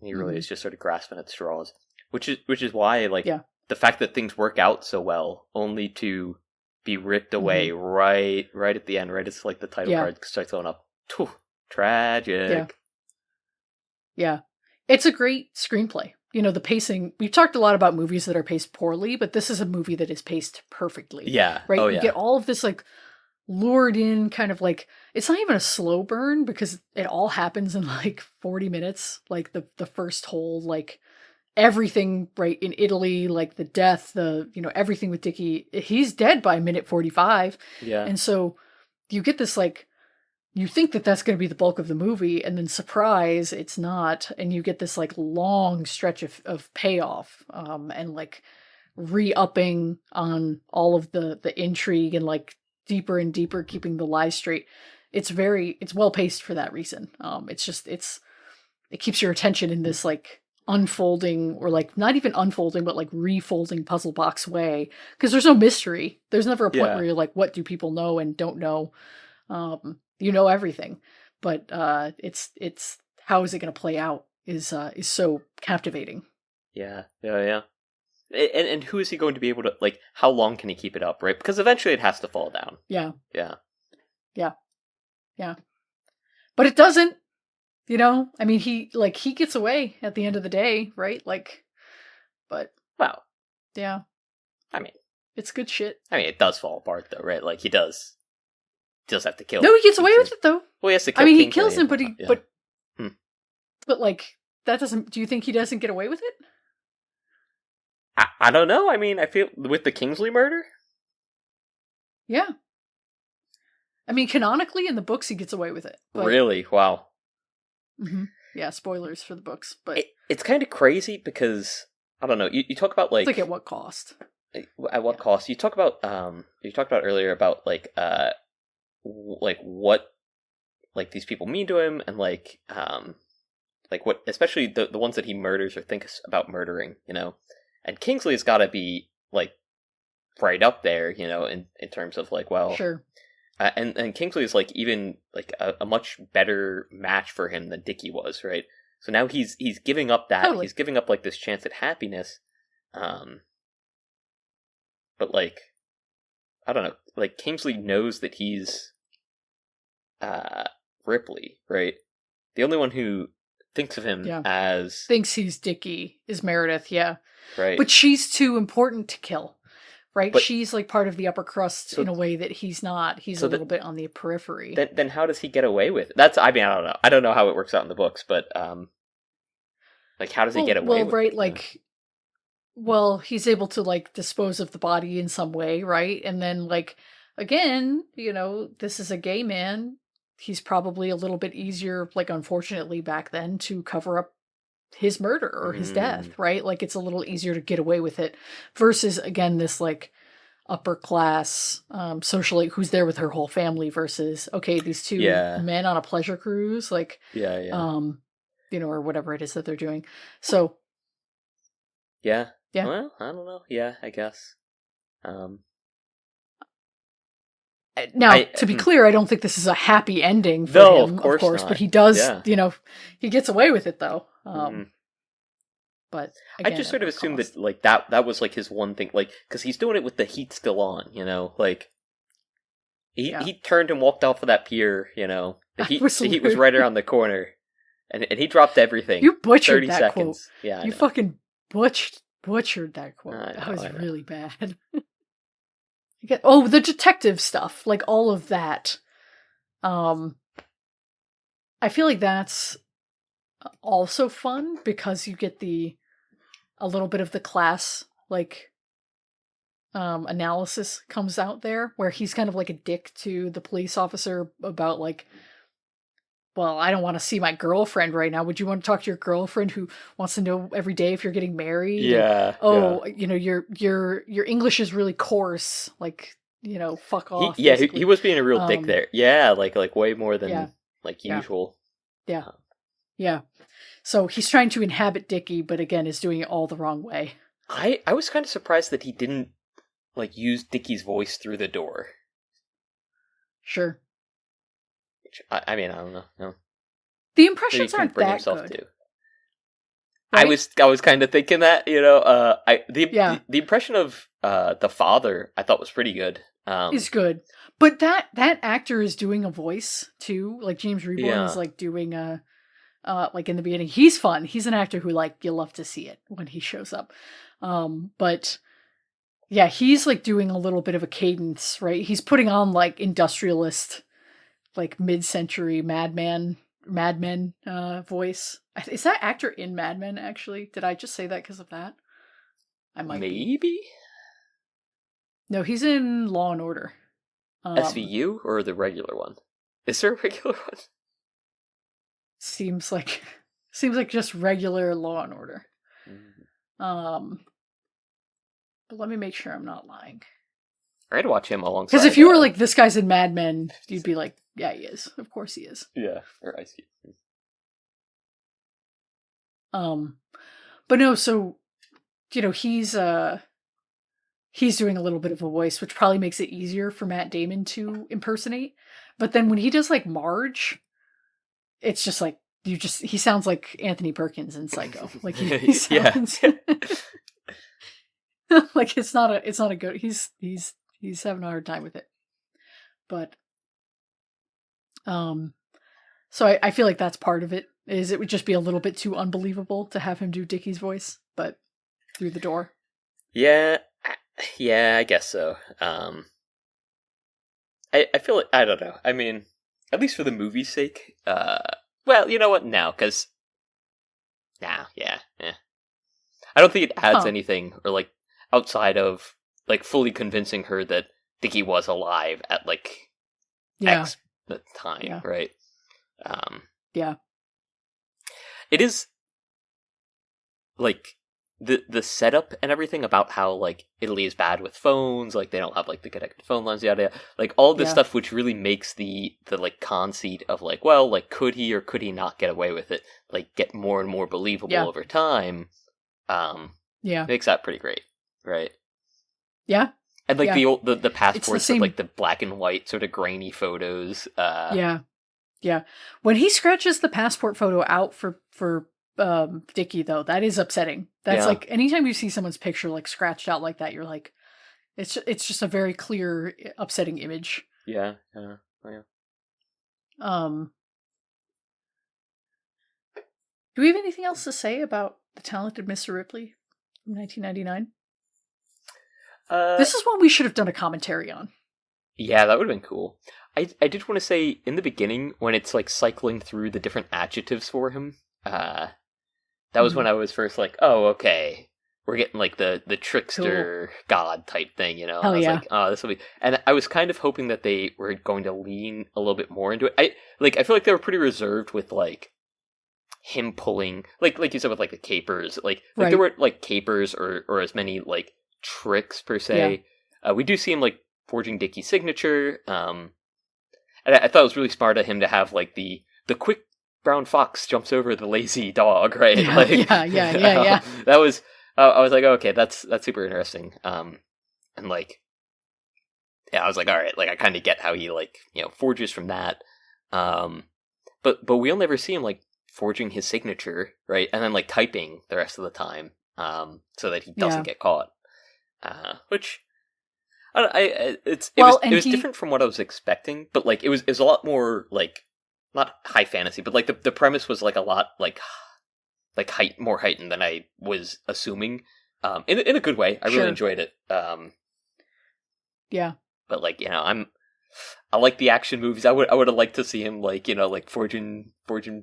He really Mhm. is just sort of grasping at straws. Which is why, like, Yeah. the fact that things work out so well, only to be ripped away right at the end, right as, like, the title card starts going up. Tragic. Yeah. It's a great screenplay. You know, the pacing, we've talked a lot about movies that are paced poorly, but this is a movie that is paced perfectly. Yeah. Right? Oh, You yeah. get all of this, like, lured in kind of, like, it's not even a slow burn, because it all happens in, like, 40 minutes. Like, the first whole, like, everything, right, in Italy, like, the death, everything with Dickie, he's dead by minute 45. Yeah. And so you get this, like, you think that that's going to be the bulk of the movie, and then surprise, it's not. And you get this, like, long stretch of payoff, and, like, re-upping on all of the intrigue, and, like, deeper and deeper keeping the lies straight. It's well paced for that reason. It keeps your attention in this, like, unfolding, or, like, not even unfolding, but, like, refolding puzzle box way, because there's no mystery. There's never a point where you're like, what do people know and don't know? You know everything, but it's how is it going to play out is so captivating. Yeah. And who is he going to be able to, like, how long can he keep it up, right? Because eventually it has to fall down. Yeah. Yeah. But it doesn't, I mean, he gets away at the end of the day, right? Like, but wow. Yeah. I mean, it's good shit. I mean, it does fall apart though, right? Like, he does have to kill. No, he gets away with it though. Well, he has to kill. I mean, Kingsley, he kills him, but but like, that doesn't. Do you think he doesn't get away with it? I don't know. I mean, I feel with the Kingsley murder. Yeah. I mean, canonically in the books, he gets away with it. But... Really? Wow. Mm-hmm. Yeah, spoilers for the books, but it's kind of crazy because I don't know. You talk about, like, it's like, at what cost? At what cost? You talked about earlier about, like, what, like, these people mean to him, and, like what, especially the ones that he murders or thinks about murdering, and Kingsley's got to be, like, right up there, in terms of, like, well, sure. And Kingsley is, like, even, like, a much better match for him than Dickie was, right? So now he's giving up that. Totally. He's giving up, like, this chance at happiness. But, like, I don't know. Like, Kingsley knows that he's Ripley, right? The only one who thinks of him as... thinks he's Dickie is Meredith, yeah. Right. But she's too important to kill. Right? But she's, like, part of the upper crust in a way that he's not. He's a little bit on the periphery. Then how does he get away with it? That's, I mean, I don't know. I don't know how it works out in the books, but, like, how does he get away with it? Right, like, well, he's able to, like, dispose of the body in some way, right? And then, like, again, this is a gay man. He's probably a little bit easier, like, unfortunately back then, to cover up his murder or his death, right? Like, it's a little easier to get away with it versus, again, this, like, upper class socialite who's there with her whole family versus, okay, these two men on a pleasure cruise, like, or whatever it is that they're doing. So yeah, well, I don't know. Yeah, I guess. Now, to be clear, I don't think this is a happy ending for him, of course not. But he does, he gets away with it, though. But again, I just sort of assumed that, like, that was, like, his one thing, like, because he's doing it with the heat still on, like, he turned and walked off of that pier, the heat was right around the corner, and he dropped everything. You butchered 30 that seconds. quote. Yeah, you fucking butchered that quote. That was I know. Really bad. The detective stuff, like, all of that. I feel like that's also fun because you get a little bit of the class, like, analysis comes out there, where he's kind of like a dick to the police officer about, like, well, I don't want to see my girlfriend right now. Would you want to talk to your girlfriend who wants to know every day if you're getting married? Yeah. And, your English is really coarse. Like, fuck He off. yeah, Basically. he was being a real dick there. Yeah, like way more than Yeah. like Yeah. usual. Yeah. Yeah. So he's trying to inhabit Dickie, but again is doing it all the wrong way. I was kind of surprised that he didn't like use Dickie's voice through the door. Sure. Which, I mean, I don't know. No. The Maybe he impressions couldn't aren't bring that himself good. to. Right? I was kind of thinking that, Yeah. the impression of the father I thought was pretty good. Is good. But that actor is doing a voice too. Like James Reborn is Yeah. like doing a like in the beginning. He's fun. He's an actor who like you love to see it when he shows up. But yeah, he's like doing a little bit of a cadence, right? He's putting on like industrialist, like mid-century madmen voice. Is that actor in Mad Men actually? Did I just say that because of that? I might be. Maybe No, he's in Law and Order. SVU or the regular one? Is there a regular one? Seems like just regular Law and Order. But let me make sure I'm not lying. I'd watch him alongside. Because if you were like, this guy's in Mad Men, you'd be like, yeah, he is. Of course he is. Yeah, or Ice Cube. But no, so he's doing a little bit of a voice, which probably makes it easier for Matt Damon to impersonate. But then when he does like Marge, it's just like he sounds like Anthony Perkins in Psycho. Like he sounds like it's not a good. He's having a hard time with it. But so I feel like that's part of it. Is it would just be a little bit too unbelievable to have him do Dickie's voice, but through the door. Yeah, I guess so. I feel like, I don't know. I mean, at least for the movie's sake. Well, you know what? No, because I don't think it adds anything, or like outside of like fully convincing her that Dickie was alive at like X the time, right? Yeah. It is like the setup and everything about how like Italy is bad with phones, like they don't have like the connected phone lines, yada yada. Like all this stuff, which really makes the like conceit of like, well, like could he or could he not get away with it, like get more and more believable over time. Makes that pretty great, right? Yeah. And like the passports with like the black and white sort of grainy photos. Yeah. When he scratches the passport photo out for Dickie, though, that is upsetting. That's like anytime you see someone's picture like scratched out like that, you're like, it's just a very clear, upsetting image. Yeah. Do we have anything else to say about The Talented Mr. Ripley from 1999? This is one we should have done a commentary on. Yeah, that would have been cool. I did want to say, in the beginning, when it's like cycling through the different adjectives for him, that was when I was first like, oh, okay, we're getting like the trickster god type thing, you know? Hell and I was like, oh, this will be... And I was kind of hoping that they were going to lean a little bit more into it. I feel like they were pretty reserved with like him pulling, like you said with like the capers, like there weren't like capers or as many like tricks per se. We do see him like forging Dickie's signature, and I thought it was really smart of him to have like the quick brown fox jumps over the lazy dog, right? Yeah. That was I was like, oh, okay, that's super interesting. And like, yeah, I was like, all right, like I kind of get how he like forges from that. But we'll never see him like forging his signature, right? And then like typing the rest of the time, so that he doesn't get caught. Which it was different from what I was expecting, but like it was a lot more like not high fantasy, but like the premise was like a lot like more heightened than I was assuming. In a good way. I really enjoyed it. But like I like the action movies. I would have liked to see him like like forging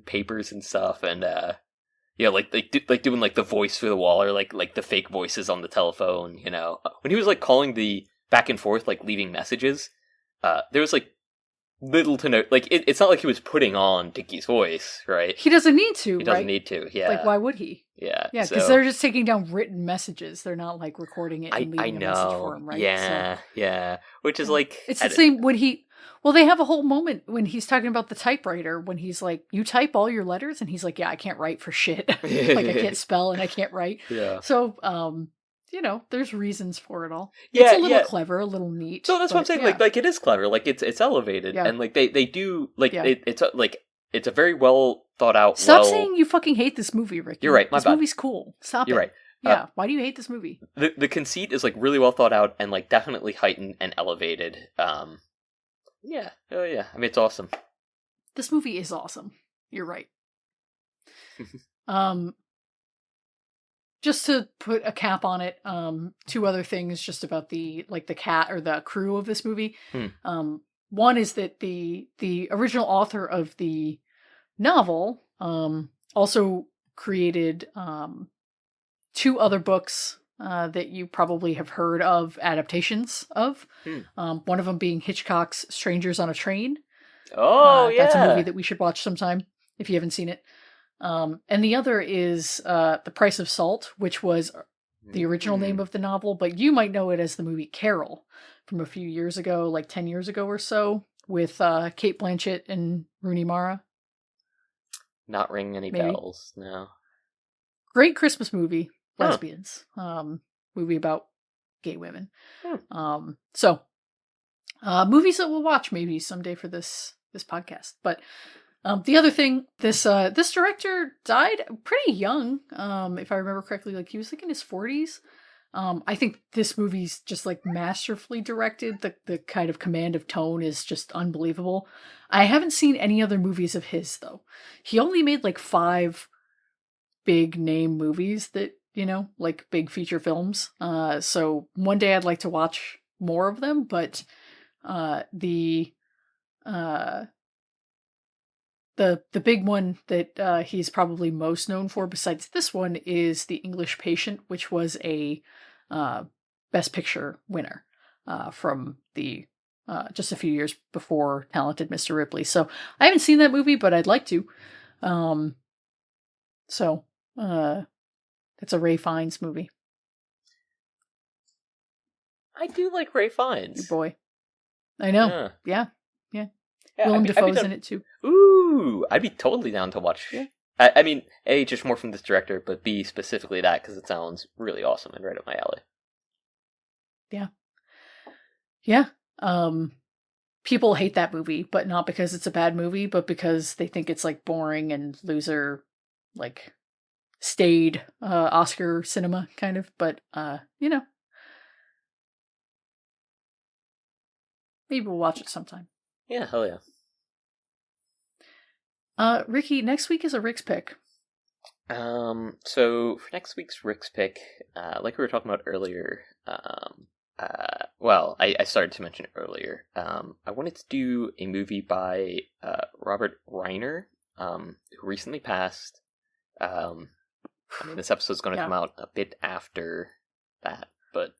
papers and stuff, and like doing like the voice through the wall, or like the fake voices on the telephone. When he was like calling the back and forth, like leaving messages. There was like little to no, like it's not like he was putting on Dickie's voice, right? He doesn't need to, He doesn't right? need to. Yeah. Like, why would he? Yeah. Yeah, because so, they're just taking down written messages. They're not like recording it and I leaving a message for know. him, right? Yeah. So, Yeah. Which is yeah. like It's the same when he. Well, they have a whole moment when he's talking about the typewriter when he's like, "You type all your letters," and he's like, "Yeah, I can't write for shit. Like I can't spell and I can't write." Yeah. So, there's reasons for it all. Yeah, It's a little yeah. clever, a little neat. So that's what I'm but saying. yeah. Like it is clever. Like it's elevated, Yeah. and like they do like Yeah. it's a very well thought out. Stop saying you fucking hate this movie, Ricky. You're right. My this bad. movie's cool. Stop You're it. right. Yeah. Why do you hate this movie? The conceit is like really well thought out and like definitely heightened and elevated. Yeah. Oh yeah. I mean, it's awesome. This movie is awesome. You're right. Just to put a cap on it, two other things just about the cat or the crew of this movie. One is that the original author of the novel also created two other books that you probably have heard of adaptations of. One of them being Hitchcock's Strangers on a Train. Oh, yeah. That's a movie that we should watch sometime if you haven't seen it. And the other is The Price of Salt, which was the original name of the novel, but you might know it as the movie Carol from a few years ago, like 10 years ago or so, with Cate Blanchett and Rooney Mara. Not ringing any bells, no. Great Christmas movie, lesbians. Movie about gay women. So, movies that we'll watch maybe someday for this podcast. But the other thing, this director died pretty young, if I remember correctly. Like he was like in his 40s. I think this movie's just like masterfully directed. The kind of command of tone is just unbelievable. I haven't seen any other movies of his though. He only made like 5 big name movies that, like big feature films. So one day I'd like to watch more of them, but the big one that he's probably most known for besides this one is The English Patient, which was a Best Picture winner from the just a few years before Talented Mr. Ripley. So I haven't seen that movie, but I'd like to. It's a Ray Fiennes movie. I do like Ray Fiennes. Your boy. I know. Yeah. Willem Dafoe's in it too. Ooh, I'd be totally down to watch. Yeah. I mean, A, just more from this director, but B, specifically that, because it sounds really awesome and right up my alley. Yeah. People hate that movie, but not because it's a bad movie, but because they think it's like boring and loser, like staid Oscar cinema kind of. But maybe we'll watch it sometime. Yeah, hell yeah. Ricky, next week is a Rick's pick. So for next week's Rick's pick, like we were talking about earlier, I started to mention earlier, I wanted to do a movie by Robert Reiner, who recently passed. This episode's going to come out a bit after that, but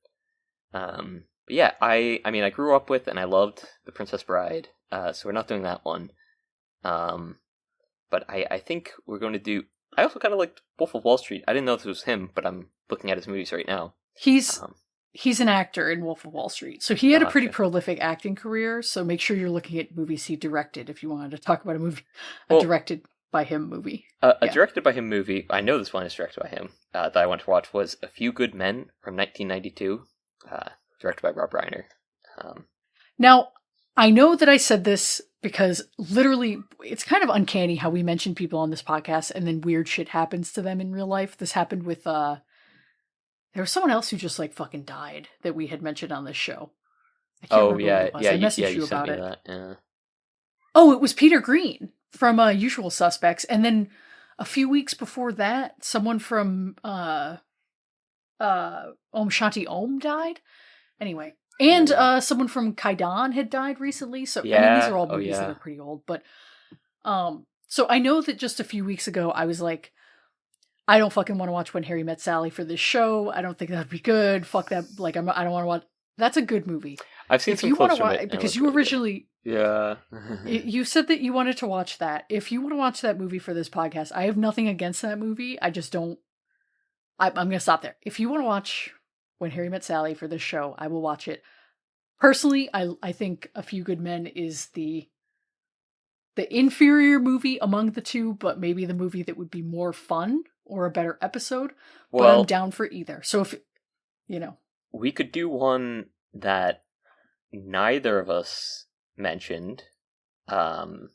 yeah, I grew up with and I loved The Princess Bride, so we're not doing that one. But I think we're going to do. I also kind of liked Wolf of Wall Street. I didn't know if it was him, but I'm looking at his movies right now. He's an actor in Wolf of Wall Street, so he had a pretty prolific acting career. So make sure you're looking at movies he directed if you wanted to talk about a movie, directed by him movie. A directed by him movie. I know this one is directed by him. That I went to watch was A Few Good Men from 1992, directed by Rob Reiner. Now, I know that I said this because literally it's kind of uncanny how we mention people on this podcast and then weird shit happens to them in real life. This happened with, there was someone else who just like fucking died that we had mentioned on this show. I can't remember who it was. I messaged you about it. That, yeah. Oh, it was Peter Green from Usual Suspects. And then a few weeks before that, someone from Om Shanti Om died. Anyway. And someone from Kaidan had died recently. So, yeah. I mean, these are all movies that are pretty old. But, so I know that just a few weeks ago, I was like, I don't fucking want to watch When Harry Met Sally for this show. I don't think that'd be good. Fuck that. Like, I don't want to watch. That's a good movie. I've seen if some you want clips to from watch, it. And it because looks you really good. originally Yeah. you said that you wanted to watch that. If you want to watch that movie for this podcast, I have nothing against that movie. I just don't. I'm going to stop there. If you want to watch When Harry Met Sally for this show, I will watch it. Personally, I think A Few Good Men is the inferior movie among the two, but maybe the movie that would be more fun or a better episode. But I'm down for either. So if we could do one that neither of us mentioned, and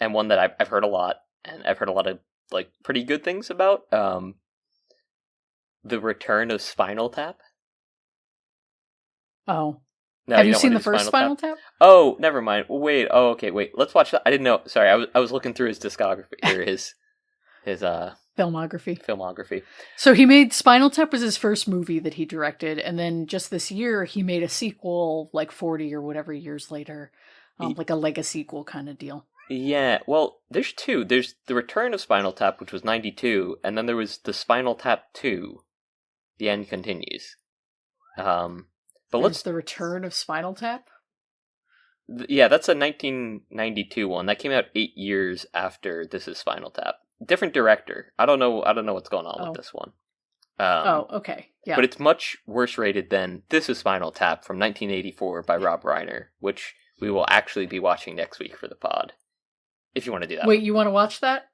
one that I've heard a lot, and I've heard a lot of like pretty good things about. The Return of Spinal Tap. Oh. No, have you you don't seen wanna the do first Spinal Tap? Oh, never mind. Wait. Oh, okay. Wait. Let's watch that. I didn't know. Sorry, I was looking through his discography or his filmography. So he made Spinal Tap was his first movie that he directed, and then just this year he made a sequel like 40 or whatever years later, like a legacy sequel kind of deal. Yeah, well, there's two. There's The Return of Spinal Tap, which was 92, and then there was The Spinal Tap 2, The End Continues. But There's The Return of Spinal Tap? Yeah, that's a 1992 one. That came out 8 years after This Is Spinal Tap. Different director. I don't know what's going on with this one. Okay. Yeah. But it's much worse rated than This Is Spinal Tap from 1984 by Rob Reiner, which we will actually be watching next week for the pod. If you want to do that. Wait, you want to watch that?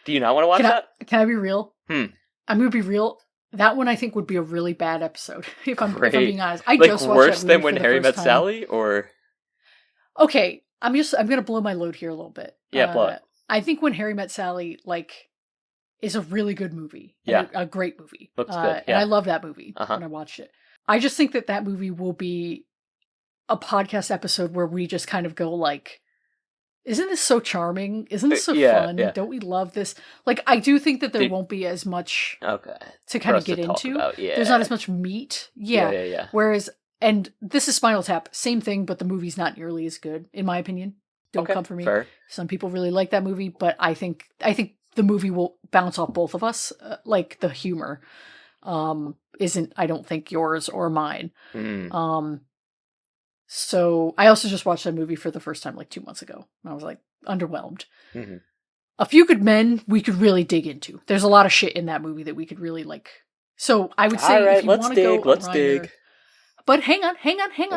Do you not want to watch that? Can I be real? I'm going to be real. That one I think would be a really bad episode, if I'm being honest. I like just watched worse that than movie When Harry Met time. Sally, or okay, I'm going to blow my load here a little bit. Yeah, blow it. I think When Harry Met Sally is a really good movie. Yeah, a great movie. Looks good. Yeah. And I love that movie when I watched it. I just think that movie will be a podcast episode where we just kind of go like, isn't this so charming? Isn't this so fun? Yeah. Don't we love this? Like, I do think that there won't be as much to kind of get into. There's not as much meat. Yeah. Whereas, and This Is Spinal Tap, same thing, but the movie's not nearly as good, in my opinion. Don't come for me. Fair. Some people really like that movie, but I think the movie will bounce off both of us. Like, the humor isn't, I don't think, yours or mine. So I also just watched that movie for the first time like 2 months ago. And I was like underwhelmed. Mm-hmm. A Few Good Men we could really dig into. There's a lot of shit in that movie that we could really like. So I would say if you want to go, let's dig. But hang on.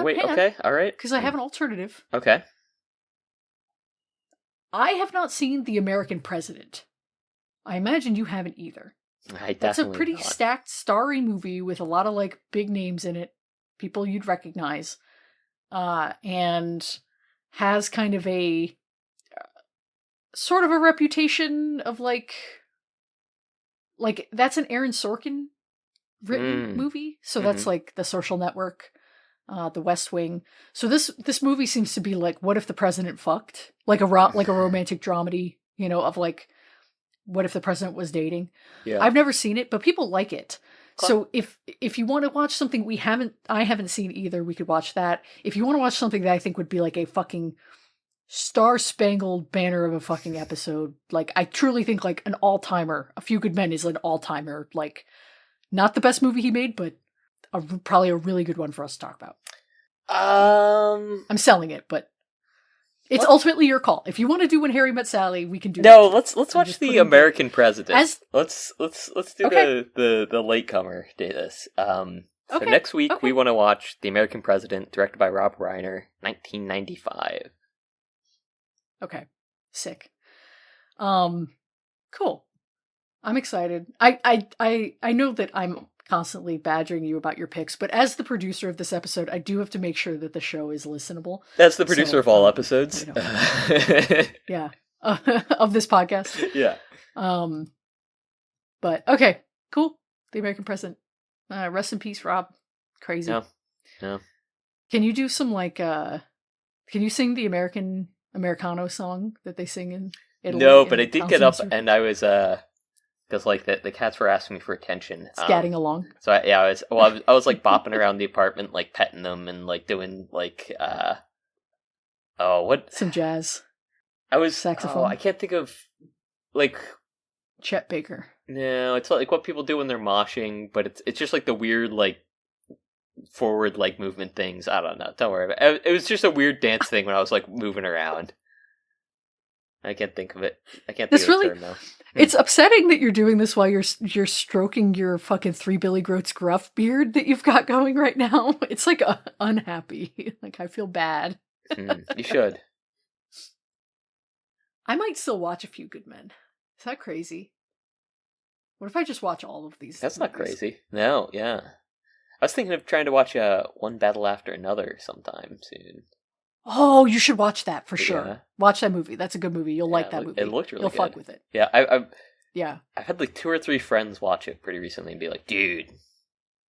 Wait, okay, all right. Because I have an alternative. Okay. I have not seen The American President. I imagine you haven't either. That's a pretty stacked, starry movie with a lot of like big names in it, people you'd recognize. And has kind of a sort of a reputation of like that's an Aaron Sorkin written movie. So that's like The Social Network, The West Wing. So this movie seems to be like, what if the president fucked? Like a romantic dramedy, of like, what if the president was dating? Yeah. I've never seen it, but people like it. So if you want to watch something I haven't seen either, we could watch that. If you want to watch something that I think would be like a fucking star-spangled banner of a fucking episode, like I truly think like an all-timer, A Few Good Men is an all-timer, like not the best movie he made, but probably a really good one for us to talk about. I'm selling it, but it's ultimately your call. If you want to do When Harry Met Sally, we can do. No, let's watch The American President. Let's do the latecomer do this. So next week we want to watch The American President, directed by Rob Reiner, 1995. Okay, sick. Cool. I'm excited. I know that I'm constantly badgering you about your picks, but as the producer of this episode, I do have to make sure that the show is listenable. That's the producer of all episodes. Yeah. Of this podcast. Yeah. But okay, cool. The American President. Rest in peace, Rob. Crazy. No. Can you do some can you sing the Americano song that they sing in Italy? No, but I did get up and I was because like the cats were asking me for attention, scatting along. So I was like bopping around the apartment, like petting them and like doing like some jazz. I was saxophone. I can't think of like Chet Baker. No, it's like what people do when they're moshing, but it's just like the weird like forward leg movement things. I don't know. Don't worry about it. It was just a weird dance thing when I was like moving around. I can't think of it. I can't think of the term though. It's upsetting that you're doing this while you're stroking your fucking Three Billy Groats gruff beard that you've got going right now. It's like unhappy. Like I feel bad. You should. I might still watch A Few Good Men. Is that crazy? What if I just watch all of these? That's movies? not crazy. No, yeah. I was thinking of trying to watch One Battle After Another sometime soon. Oh, you should watch that for sure. Yeah. Watch that movie. That's a good movie. You'll like that movie. It looked really You'll good. fuck with it. Yeah, I've had like 2 or 3 friends watch it pretty recently and be like, dude,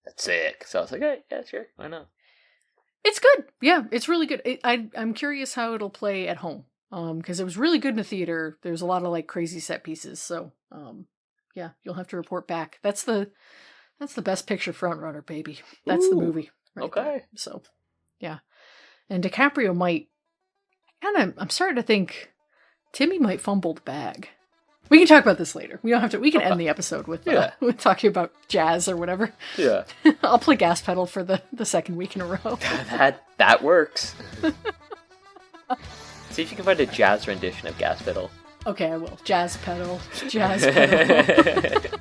that's sick. So I was like, hey, yeah, sure, why not? It's good. Yeah, it's really good. I'm curious how it'll play at home. Because it was really good in the theater. There's a lot of like crazy set pieces. So, yeah, you'll have to report back. That's the best picture front runner, baby. That's the movie. Right Okay. there. So, yeah. And DiCaprio might I'm starting to think Timmy might fumble the bag. We can talk about this later. We don't have to. We can end the episode with with talking about jazz or whatever. Yeah. I'll play Gas Pedal for the second week in a row. that works. See if you can find a jazz rendition of Gas Pedal. Okay, I will. Jazz Pedal. Jazz Pedal.